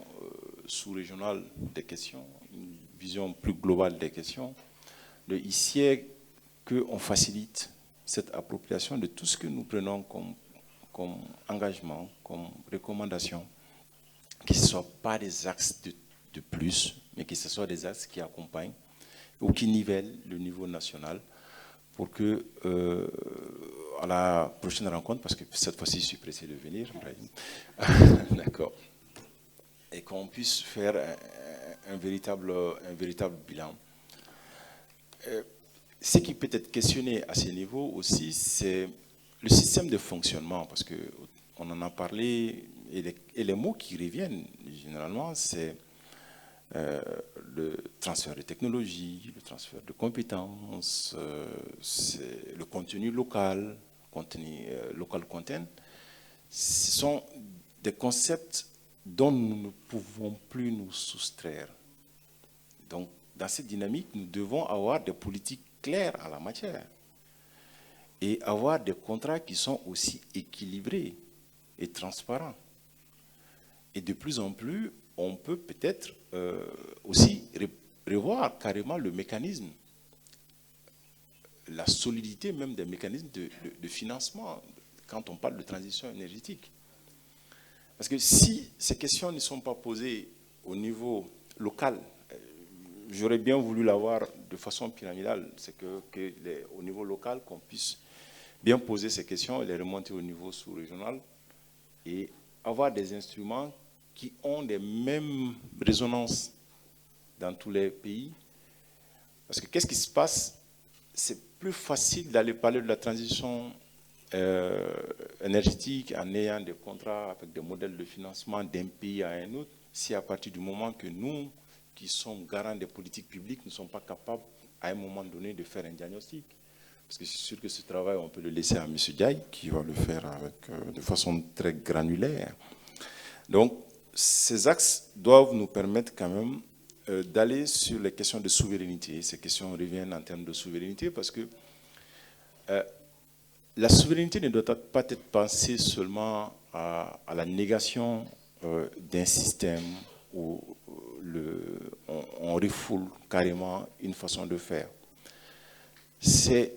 sous-régionale des questions, une vision plus globale des questions, ici est qu'on facilite cette appropriation de tout ce que nous prenons comme engagement, comme recommandation, que ce ne soit pas des axes de plus, mais que ce soit des axes qui accompagnent ou qui nivellent le niveau national pour que, à la prochaine rencontre, parce que cette fois-ci, je suis pressé de venir, d'accord, et qu'on puisse faire un véritable bilan. Ce qui peut être questionné à ce niveau aussi, c'est le système de fonctionnement, parce qu'on en a parlé, et les mots qui reviennent généralement, c'est le transfert de technologie, le transfert de compétences, c'est le contenu local, local content. Ce sont des concepts dont nous ne pouvons plus nous soustraire. Donc, dans cette dynamique, nous devons avoir des politiques claires en la matière et avoir des contrats qui sont aussi équilibrés et transparents. Et de plus en plus, on peut peut-être aussi revoir carrément le mécanisme, la solidité même des mécanismes de financement quand on parle de transition énergétique. Parce que si ces questions ne sont pas posées au niveau local, j'aurais bien voulu l'avoir de façon pyramidale, c'est au niveau local, qu'on puisse bien poser ces questions et les remonter au niveau sous-régional et avoir des instruments qui ont les mêmes résonances dans tous les pays. Parce que qu'est-ce qui se passe? C'est plus facile d'aller parler de la transition énergétique en ayant des contrats avec des modèles de financement d'un pays à un autre, si à partir du moment que nous, qui sommes garants des politiques publiques, ne sommes pas capables, à un moment donné, de faire un diagnostic. Parce que c'est sûr que ce travail, on peut le laisser à M. Diaye, qui va le faire de façon très granulaire. Donc, ces axes doivent nous permettre quand même d'aller sur les questions de souveraineté. Ces questions reviennent en termes de souveraineté parce que la souveraineté ne doit pas être pensée seulement à la négation d'un système où on refoule carrément une façon de faire. C'est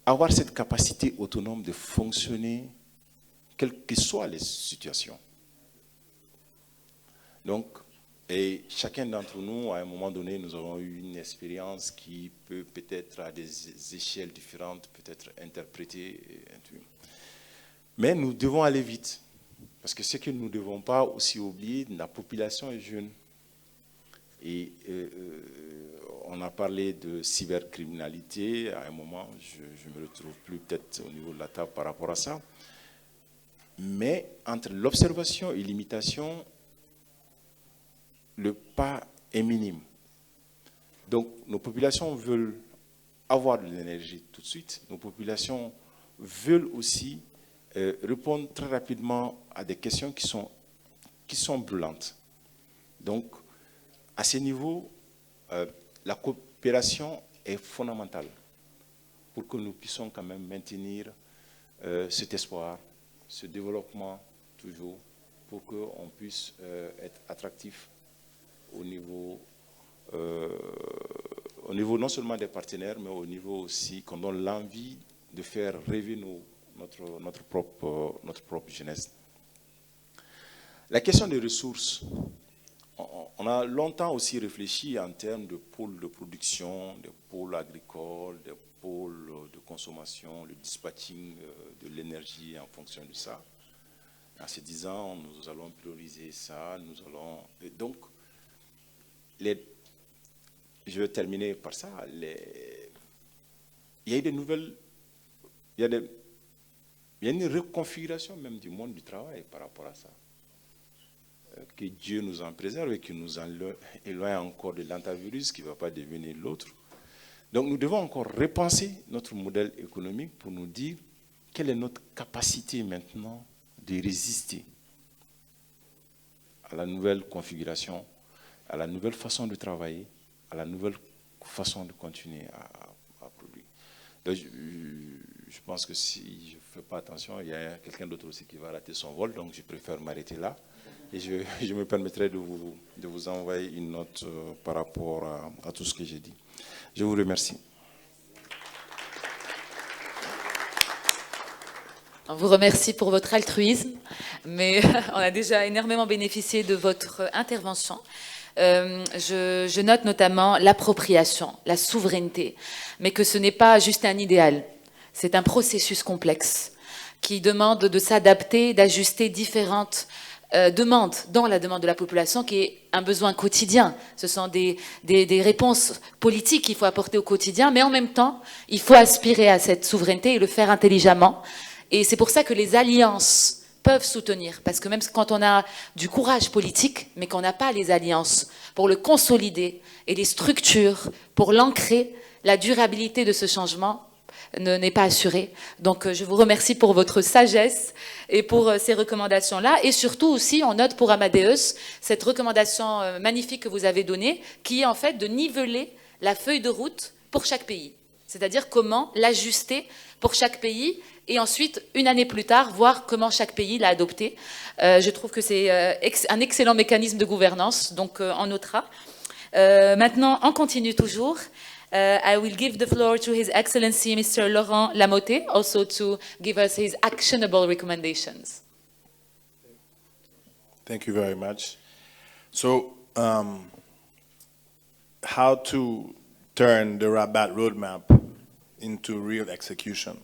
avoir cette capacité autonome de fonctionner, quelles que soient les situations. Donc, et chacun d'entre nous, à un moment donné, nous avons eu une expérience qui peut peut-être à des échelles différentes, peut-être interprétée. Mais nous devons aller vite. Parce que ce que nous ne devons pas aussi oublier, la population est jeune. Et on a parlé de cybercriminalité. À un moment, je ne me retrouve plus peut-être au niveau de la table par rapport à ça. Mais entre l'observation et l'imitation, le pas est minime. Donc, nos populations veulent avoir de l'énergie tout de suite. Nos populations veulent aussi répondre très rapidement à des questions qui sont brûlantes. Donc, à ce niveau, la coopération est fondamentale pour que nous puissions quand même maintenir cet espoir, ce développement toujours, pour qu'on puisse être attractif au niveau non seulement des partenaires, mais au niveau aussi qu'on donne l'envie de faire rêver notre propre jeunesse. La question des ressources, on a longtemps aussi réfléchi en termes de pôles de production, des pôles agricoles, des pôles de consommation, le dispatching de l'énergie en fonction de ça. En se disant, nous allons prioriser ça, Et donc, je vais terminer par ça. il y a eu des nouvelles, il y a une reconfiguration même du monde du travail par rapport à ça. Que Dieu nous en préserve et qu'il nous éloigne encore de l'antivirus qui ne va pas devenir l'autre. Donc nous devons encore repenser notre modèle économique pour nous dire quelle est notre capacité maintenant de résister à la nouvelle configuration, à la nouvelle façon de travailler, à la nouvelle façon de continuer à produire. Donc, je pense que si je ne fais pas attention, il y a quelqu'un d'autre aussi qui va rater son vol, donc je préfère m'arrêter là. Et je me permettrai de vous envoyer une note par rapport à tout ce que j'ai dit. Je vous remercie. On vous remercie pour votre altruisme, mais on a déjà énormément bénéficié de votre intervention. Je note notamment l'appropriation, la souveraineté, mais que ce n'est pas juste un idéal, c'est un processus complexe qui demande de s'adapter, d'ajuster différentes demandes dans la demande de la population, qui est un besoin quotidien. Ce sont des réponses politiques qu'il faut apporter au quotidien, mais en même temps, il faut aspirer à cette souveraineté et le faire intelligemment. Et c'est pour ça que les alliances peuvent soutenir, parce que même quand on a du courage politique, mais qu'on n'a pas les alliances pour le consolider et les structures pour l'ancrer, la durabilité de ce changement n'est pas assurée. Donc je vous remercie pour votre sagesse et pour ces recommandations-là. Et surtout aussi, on note pour Amadeus cette recommandation magnifique que vous avez donnée, qui est en fait de niveler la feuille de route pour chaque pays. C'est-à-dire comment l'ajuster pour chaque pays et ensuite, une année plus tard, voir comment chaque pays l'a adopté. Je trouve que c'est un excellent mécanisme de gouvernance, donc on notera. Maintenant, on continue toujours. I will give the floor to His Excellency, Mr. Laurent Lamotte, also to give us his actionable recommendations. Thank you very much. So, how to turn the Rabat roadmap into real execution?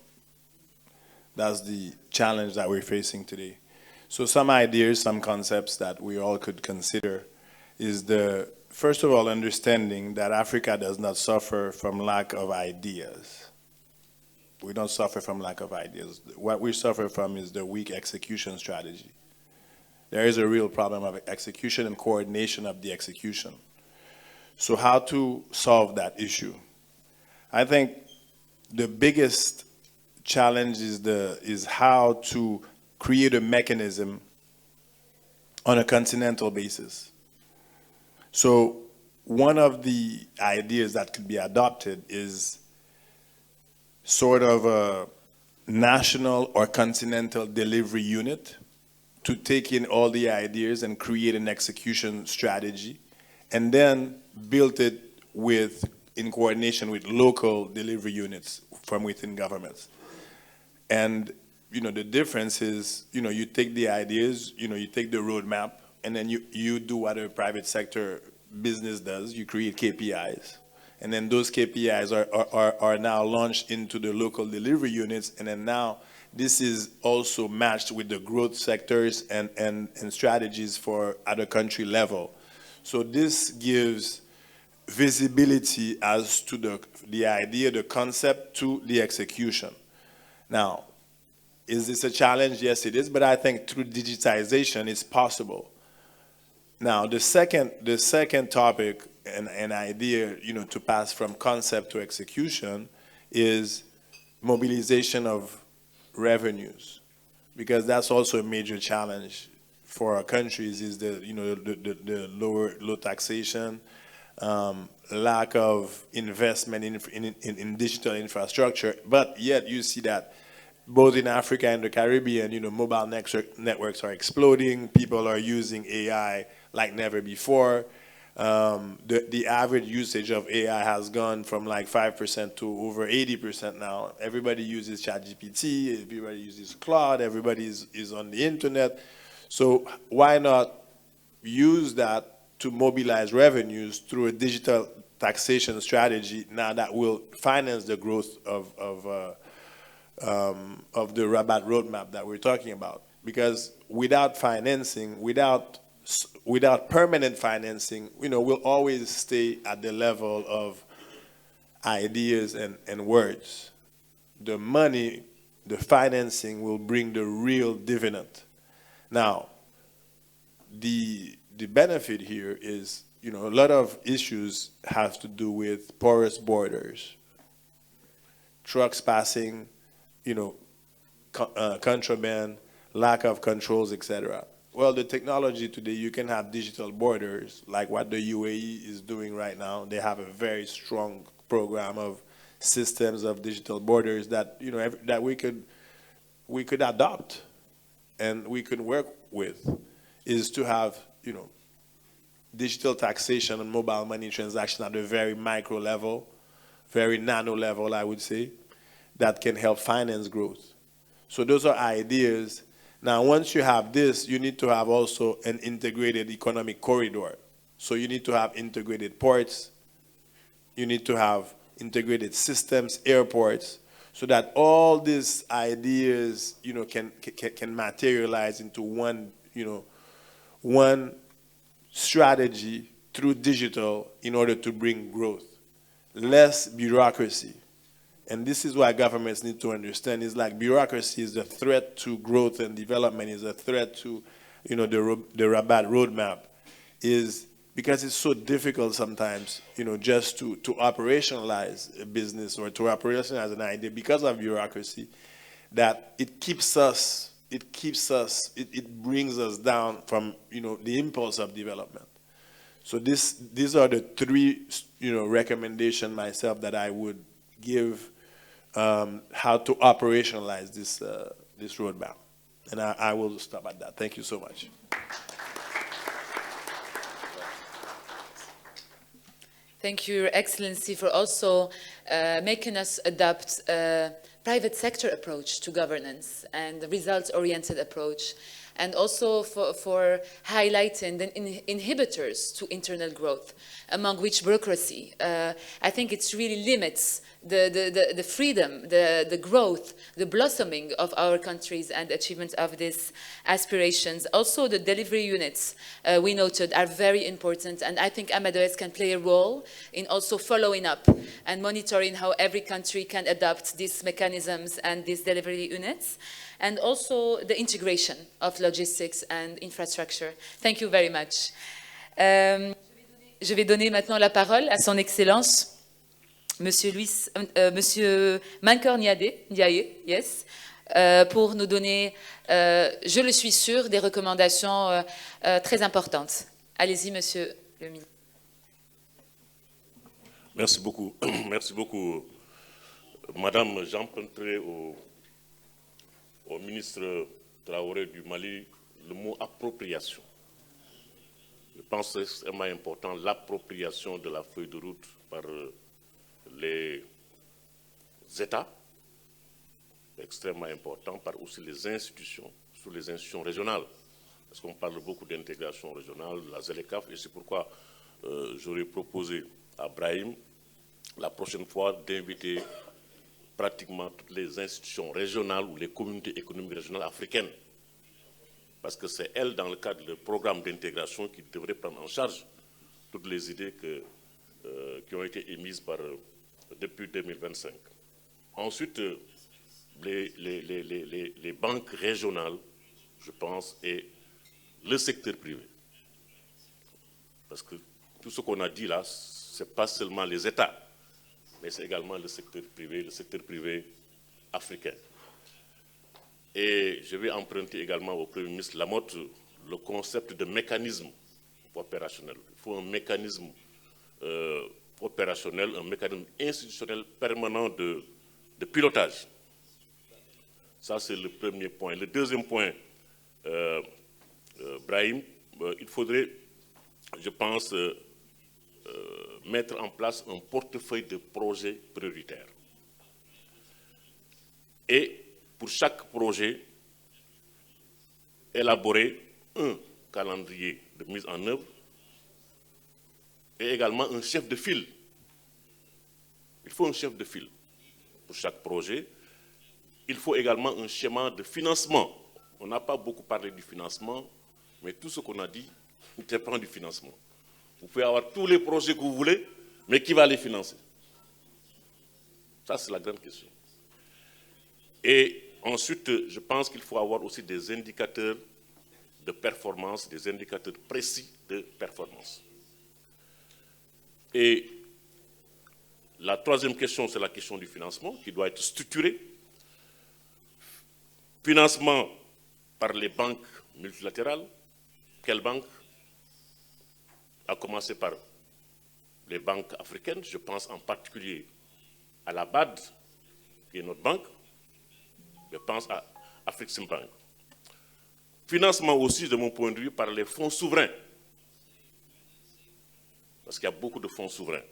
That's the challenge that we're facing today. So some ideas, some concepts that we all could consider is first of all, understanding that Africa does not suffer from lack of ideas. We don't suffer from lack of ideas. What we suffer from is the weak execution strategy. There is a real problem of execution and coordination of the execution. So how to solve that issue? I think the biggest challenge is how to create a mechanism on a continental basis. So one of the ideas that could be adopted is sort of a national or continental delivery unit to take in all the ideas and create an execution strategy, and then build it in coordination with local delivery units from within governments. And the difference is, you take the ideas, you take the roadmap, and then you do what a private sector business does. You create KPIs. And then those KPIs are now launched into the local delivery units. And then now this is also matched with the growth sectors and strategies at a country level. So this gives visibility as to the idea, the concept, to the execution. Now, is this a challenge? Yes, it is, but I think through digitization, it's possible. Now, the second topic and idea, to pass from concept to execution is mobilization of revenues, because that's also a major challenge for our countries. Is the low taxation, lack of investment in digital infrastructure, but yet you see that both in Africa and the Caribbean, mobile networks are exploding. People are using AI like never before. The average usage of AI has gone from like 5% to over 80% now. Everybody uses ChatGPT, everybody uses Claude, everybody is on the internet. So why not use that to mobilize revenues through a digital taxation strategy now that will finance the growth of the Rabat roadmap that we're talking about? Because without financing, without permanent financing, we'll always stay at the level of ideas and words. the money, the financing will bring the real dividend. Now, the benefit here is, a lot of issues have to do with porous borders, trucks passing, contraband, lack of controls, etc. Well, the technology today, you can have digital borders, like what the UAE is doing right now. They have a very strong program of systems of digital borders that, that we could adopt and we could work with, is to have, digital taxation and mobile money transaction at a very micro level, very nano level, I would say, that can help finance growth. So those are ideas. Now, once you have this, you need to have also an integrated economic corridor. So you need to have integrated ports. You need to have integrated systems, airports, so that all these ideas, can materialize into one strategy through digital in order to bring growth. Less bureaucracy. And this is why governments need to understand, is like bureaucracy is a threat to growth and development, is a threat to, the Rabat roadmap, is because it's so difficult sometimes, just to operationalize a business or to operationalize an idea because of bureaucracy, that it brings us down from, the impulse of development. So these are the three, recommendations myself that I would give how to operationalize this roadmap. And I will stop at that. Thank you so much. Thank you, Your Excellency, for also making us adopt a private sector approach to governance and the results-oriented approach, and also for highlighting the inhibitors to internal growth, among which bureaucracy. I think it really limits the freedom, the growth, the blossoming of our countries and achievement of these aspirations. Also, the delivery units we noted are very important, and I think Amadeus can play a role in also following up and monitoring how every country can adopt these mechanisms and these delivery units, and also the integration of logistics and infrastructure. Thank you very much. Je vais donner maintenant la parole à son Excellence, Monsieur Mankeur Ndiaye, yes, pour nous donner, je le suis sûr, des recommandations très importantes. Allez-y, Monsieur le ministre. Merci beaucoup. Merci beaucoup, Madame. J'emprunterai au ministre Traoré du Mali le mot appropriation. Je pense que c'est extrêmement important, l'appropriation de la feuille de route par les États, extrêmement important, par aussi les institutions, sur les institutions régionales. Parce qu'on parle beaucoup d'intégration régionale, la ZLECAf, et c'est pourquoi j'aurais proposé à Brahim, la prochaine fois, d'inviter pratiquement toutes les institutions régionales ou les communautés économiques régionales africaines. Parce que c'est elles, dans le cadre du programme d'intégration, qui devraient prendre en charge toutes les idées qui ont été émises depuis 2025. Ensuite, les banques régionales, je pense, et le secteur privé. Parce que tout ce qu'on a dit là, ce n'est pas seulement les États, mais c'est également le secteur privé africain. Et je vais emprunter également au Premier ministre Lamotte le concept de mécanisme opérationnel. Il faut un mécanisme opérationnel, un mécanisme institutionnel permanent de pilotage. Ça, c'est le premier point. Le deuxième point, Brahim, il faudrait, je pense, mettre en place un portefeuille de projets prioritaires. Et pour chaque projet, élaborer un calendrier de mise en œuvre et également un chef de file. Il faut un chef de file pour chaque projet. Il faut également un schéma de financement. On n'a pas beaucoup parlé du financement, mais tout ce qu'on a dit dépend du financement. Vous pouvez avoir tous les projets que vous voulez, mais qui va les financer? Ça, c'est la grande question. Et ensuite, je pense qu'il faut avoir aussi des indicateurs de performance, des indicateurs précis de performance. Et la troisième question, c'est la question du financement, qui doit être structuré. Financement par les banques multilatérales. Quelles banques? À commencer par les banques africaines. Je pense en particulier à la BAD, qui est notre banque. Je pense à Afreximbank. Financement aussi, de mon point de vue, par les fonds souverains. Parce qu'il y a beaucoup de fonds souverains.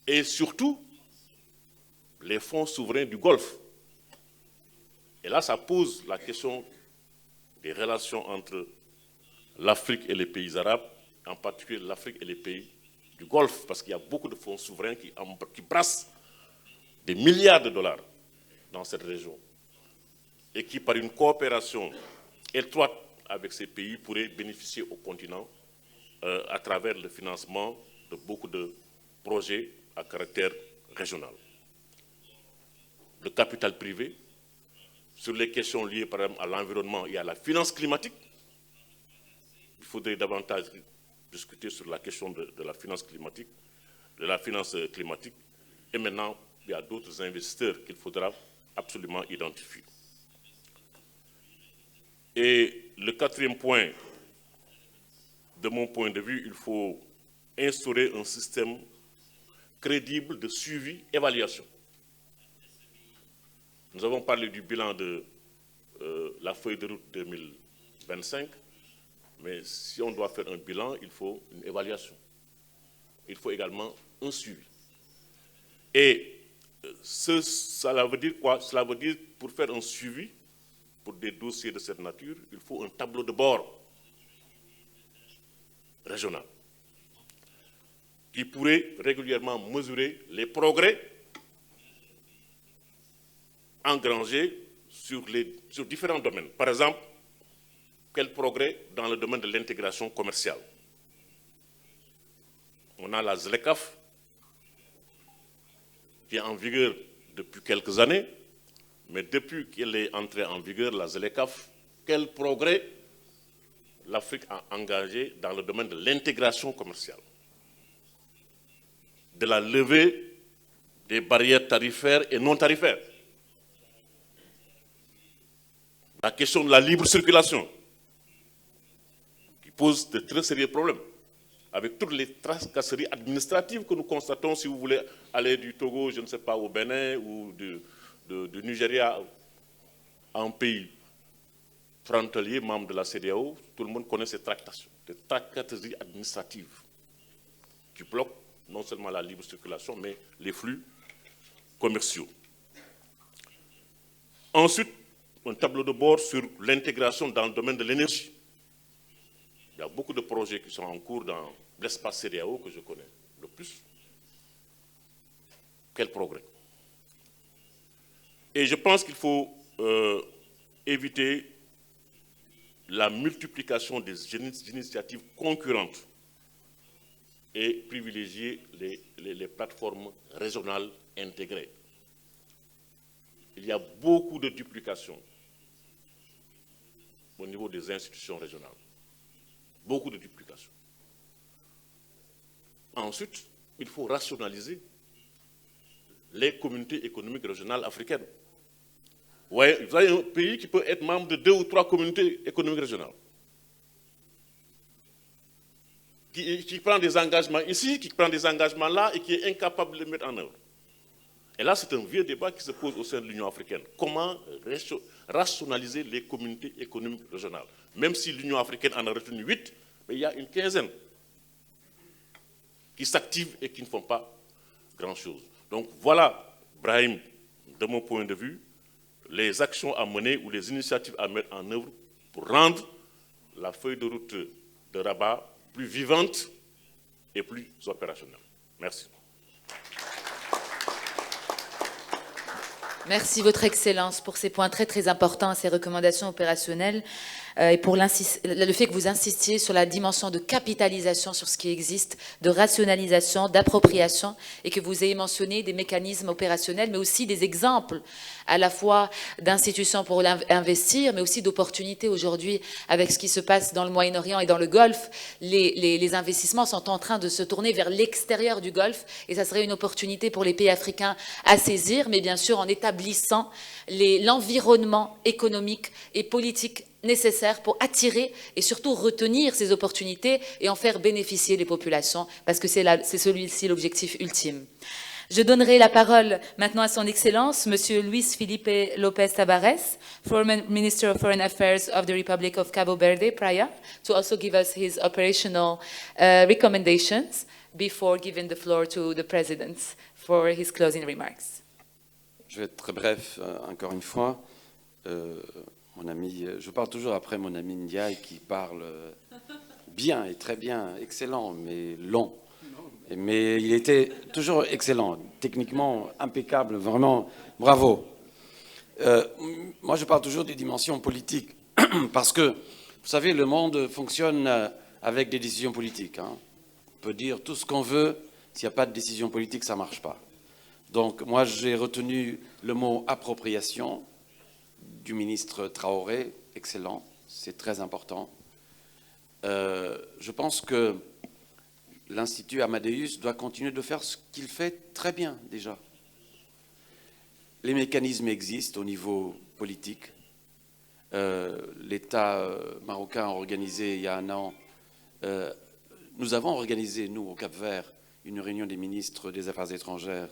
Et surtout, les fonds souverains du Golfe. Et là, ça pose la question des relations entre l'Afrique et les pays arabes, en particulier l'Afrique et les pays du Golfe, parce qu'il y a beaucoup de fonds souverains qui brassent des milliards de dollars dans cette région et qui, par une coopération étroite avec ces pays, pourraient bénéficier au continent à travers le financement de beaucoup de projets à caractère régional. Le capital privé, sur les questions liées par exemple à l'environnement et à la finance climatique, il faudrait davantage discuter sur la question de la finance climatique, et maintenant il y a d'autres investisseurs qu'il faudra absolument identifier. Et le quatrième point, de mon point de vue, il faut instaurer un système crédible de suivi-évaluation. Nous avons parlé du bilan de la feuille de route 2025, mais si on doit faire un bilan, il faut une évaluation. Il faut également un suivi. Et cela veut dire quoi? Cela veut dire, pour faire un suivi, pour des dossiers de cette nature, il faut un tableau de bord régional qui pourrait régulièrement mesurer les progrès engrangés sur différents domaines. Par exemple, quel progrès dans le domaine de l'intégration commerciale? On a la ZLECAf qui est en vigueur depuis quelques années, mais depuis qu'elle est entrée en vigueur, la ZLECAf, quel progrès l'Afrique a engagé dans le domaine de l'intégration commerciale, de la levée des barrières tarifaires et non tarifaires, la question de la libre circulation, qui pose de très sérieux problèmes, avec toutes les tracasseries administratives que nous constatons si vous voulez aller du Togo, je ne sais pas, au Bénin ou du Nigeria à un pays frontalier, membre de la CEDEAO, tout le monde connaît ces tractations, des tracasseries administratives qui bloquent non seulement la libre circulation, mais les flux commerciaux. Ensuite, un tableau de bord sur l'intégration dans le domaine de l'énergie. Il y a beaucoup de projets qui sont en cours dans l'espace CEDEAO que je connais le plus. Quel progrès! Et je pense qu'il faut éviter la multiplication des initiatives concurrentes et privilégier les plateformes régionales intégrées. Il y a beaucoup de duplications au niveau des institutions régionales. Beaucoup de duplications. Ensuite, il faut rationaliser les communautés économiques régionales africaines. Ouais, vous avez un pays qui peut être membre de 2 ou 3 communautés économiques régionales, qui prend des engagements ici, qui prend des engagements là et qui est incapable de les mettre en œuvre. Et là, c'est un vieux débat qui se pose au sein de l'Union africaine. Comment rationaliser les communautés économiques régionales? Même si l'Union africaine en a retenu 8, mais il y a une quinzaine qui s'activent et qui ne font pas grand-chose. Donc voilà, Brahim, de mon point de vue, les actions à mener ou les initiatives à mettre en œuvre pour rendre la feuille de route de Rabat plus vivante et plus opérationnelle. Merci. Merci, Votre Excellence, pour ces points très, très importants, ces recommandations opérationnelles. et pour le fait que vous insistiez sur la dimension de capitalisation sur ce qui existe, de rationalisation, d'appropriation, et que vous ayez mentionné des mécanismes opérationnels, mais aussi des exemples à la fois d'institutions pour investir, mais aussi d'opportunités aujourd'hui avec ce qui se passe dans le Moyen-Orient et dans le Golfe. Les investissements sont en train de se tourner vers l'extérieur du Golfe, et ça serait une opportunité pour les pays africains à saisir, mais bien sûr en établissant l'environnement économique et politique nécessaire pour attirer et surtout retenir ces opportunités et en faire bénéficier les populations, parce que c'est celui-ci l'objectif ultime. Je donnerai la parole maintenant à son Excellence, Monsieur Luis Felipe Lopez Tabares, former Minister of Foreign Affairs of the Republic of Cabo Verde, Praia, to also give us his operational recommendations before giving the floor to the President for his closing remarks. Je vais être très bref, encore une fois. Mon ami, je parle toujours après mon ami Ndiaye qui parle bien et très bien, excellent, mais long. Mais il était toujours excellent, techniquement impeccable, vraiment bravo. Moi, je parle toujours des dimensions politiques, parce que, vous savez, le monde fonctionne avec des décisions politiques. Hein. On peut dire tout ce qu'on veut, s'il n'y a pas de décision politique, ça ne marche pas. Donc, moi, j'ai retenu le mot appropriation du ministre Traoré, excellent, c'est très important. Je pense que l'Institut Amadeus doit continuer de faire ce qu'il fait très bien déjà. Les mécanismes existent au niveau politique. L'État marocain a organisé il y a un an, nous avons organisé, nous, au Cap-Vert, une réunion des ministres des Affaires étrangères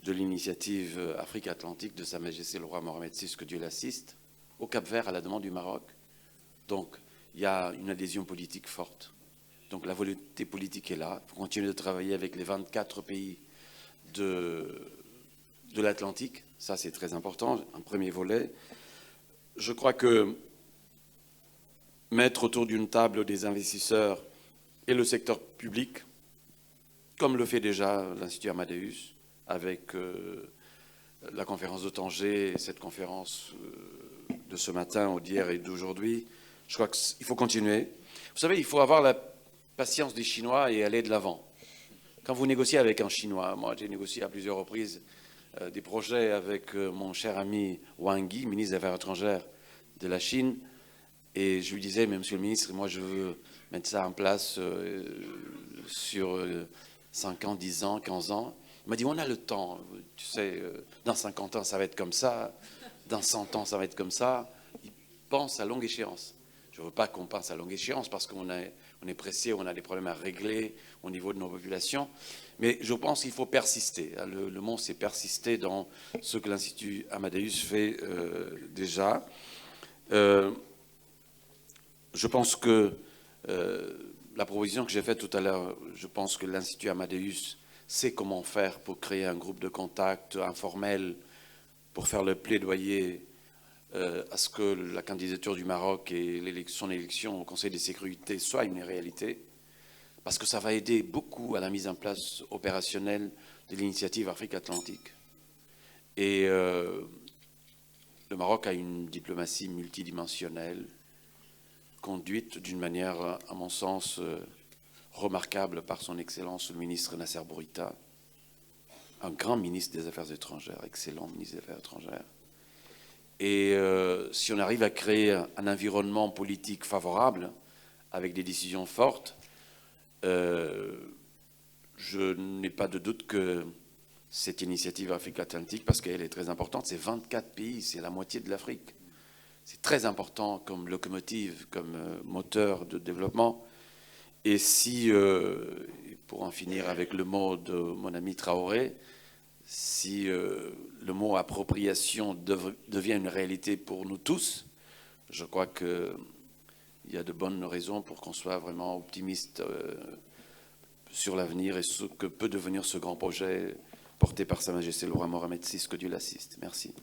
de l'initiative Afrique-Atlantique de Sa Majesté le roi Mohamed VI, que Dieu l'assiste, au Cap-Vert à la demande du Maroc. Donc, il y a une adhésion politique forte. Donc, la volonté politique est là. Il faut continuer de travailler avec les 24 pays de l'Atlantique. Ça, c'est très important, un premier volet. Je crois que mettre autour d'une table des investisseurs et le secteur public, comme le fait déjà l'Institut Amadeus, avec la conférence de Tanger et cette conférence de ce matin, d'hier et d'aujourd'hui. Je crois qu'il faut continuer. Vous savez, il faut avoir la patience des Chinois et aller de l'avant. Quand vous négociez avec un Chinois, moi j'ai négocié à plusieurs reprises des projets avec mon cher ami Wang Yi, ministre des Affaires étrangères de la Chine, et je lui disais, mais monsieur le ministre, moi je veux mettre ça en place sur 5 ans, 10 ans, 15 ans. Il m'a dit, on a le temps, tu sais, dans 50 ans, ça va être comme ça, dans 100 ans, ça va être comme ça. Il pense à longue échéance. Je ne veux pas qu'on pense à longue échéance parce qu'on est pressé, on a des problèmes à régler au niveau de nos populations. Mais je pense qu'il faut persister. Le mot, c'est persister dans ce que l'Institut Amadeus fait déjà. Je pense que la proposition que j'ai faite tout à l'heure, je pense que l'Institut Amadeus sait comment faire pour créer un groupe de contact informel, pour faire le plaidoyer à ce que la candidature du Maroc et son élection au Conseil de sécurité soit une réalité, parce que ça va aider beaucoup à la mise en place opérationnelle de l'initiative Afrique-Atlantique. Et le Maroc a une diplomatie multidimensionnelle, conduite d'une manière, à mon sens, remarquable par son Excellence le ministre Nasser Bourita, un grand ministre des Affaires étrangères, excellent ministre des Affaires étrangères. Et si on arrive à créer un environnement politique favorable, avec des décisions fortes, je n'ai pas de doute que cette initiative Afrique-Atlantique, parce qu'elle est très importante, c'est 24 pays, c'est la moitié de l'Afrique. C'est très important comme locomotive, comme moteur de développement. Et si, pour en finir avec le mot de mon ami Traoré, si le mot appropriation devient une réalité pour nous tous, je crois qu'il y a de bonnes raisons pour qu'on soit vraiment optimiste sur l'avenir et ce que peut devenir ce grand projet porté par Sa Majesté le roi Mohamed VI, que Dieu l'assiste. Merci.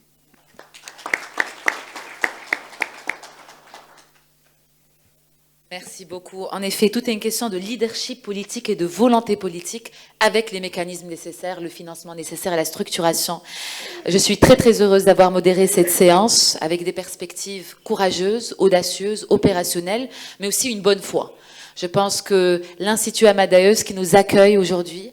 Merci beaucoup. En effet, tout est une question de leadership politique et de volonté politique avec les mécanismes nécessaires, le financement nécessaire et la structuration. Je suis très très heureuse d'avoir modéré cette séance avec des perspectives courageuses, audacieuses, opérationnelles, mais aussi une bonne foi. Je pense que l'Institut Amadeus qui nous accueille aujourd'hui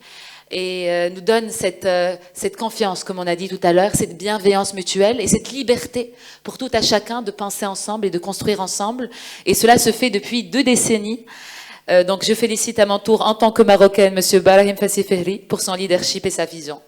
et nous donne cette confiance, comme on a dit tout à l'heure, cette bienveillance mutuelle et cette liberté pour tout à chacun de penser ensemble et de construire ensemble. Et cela se fait depuis 2 décennies. Donc je félicite à mon tour, en tant que Marocaine, M. Brahim Fassi Ferri pour son leadership et sa vision.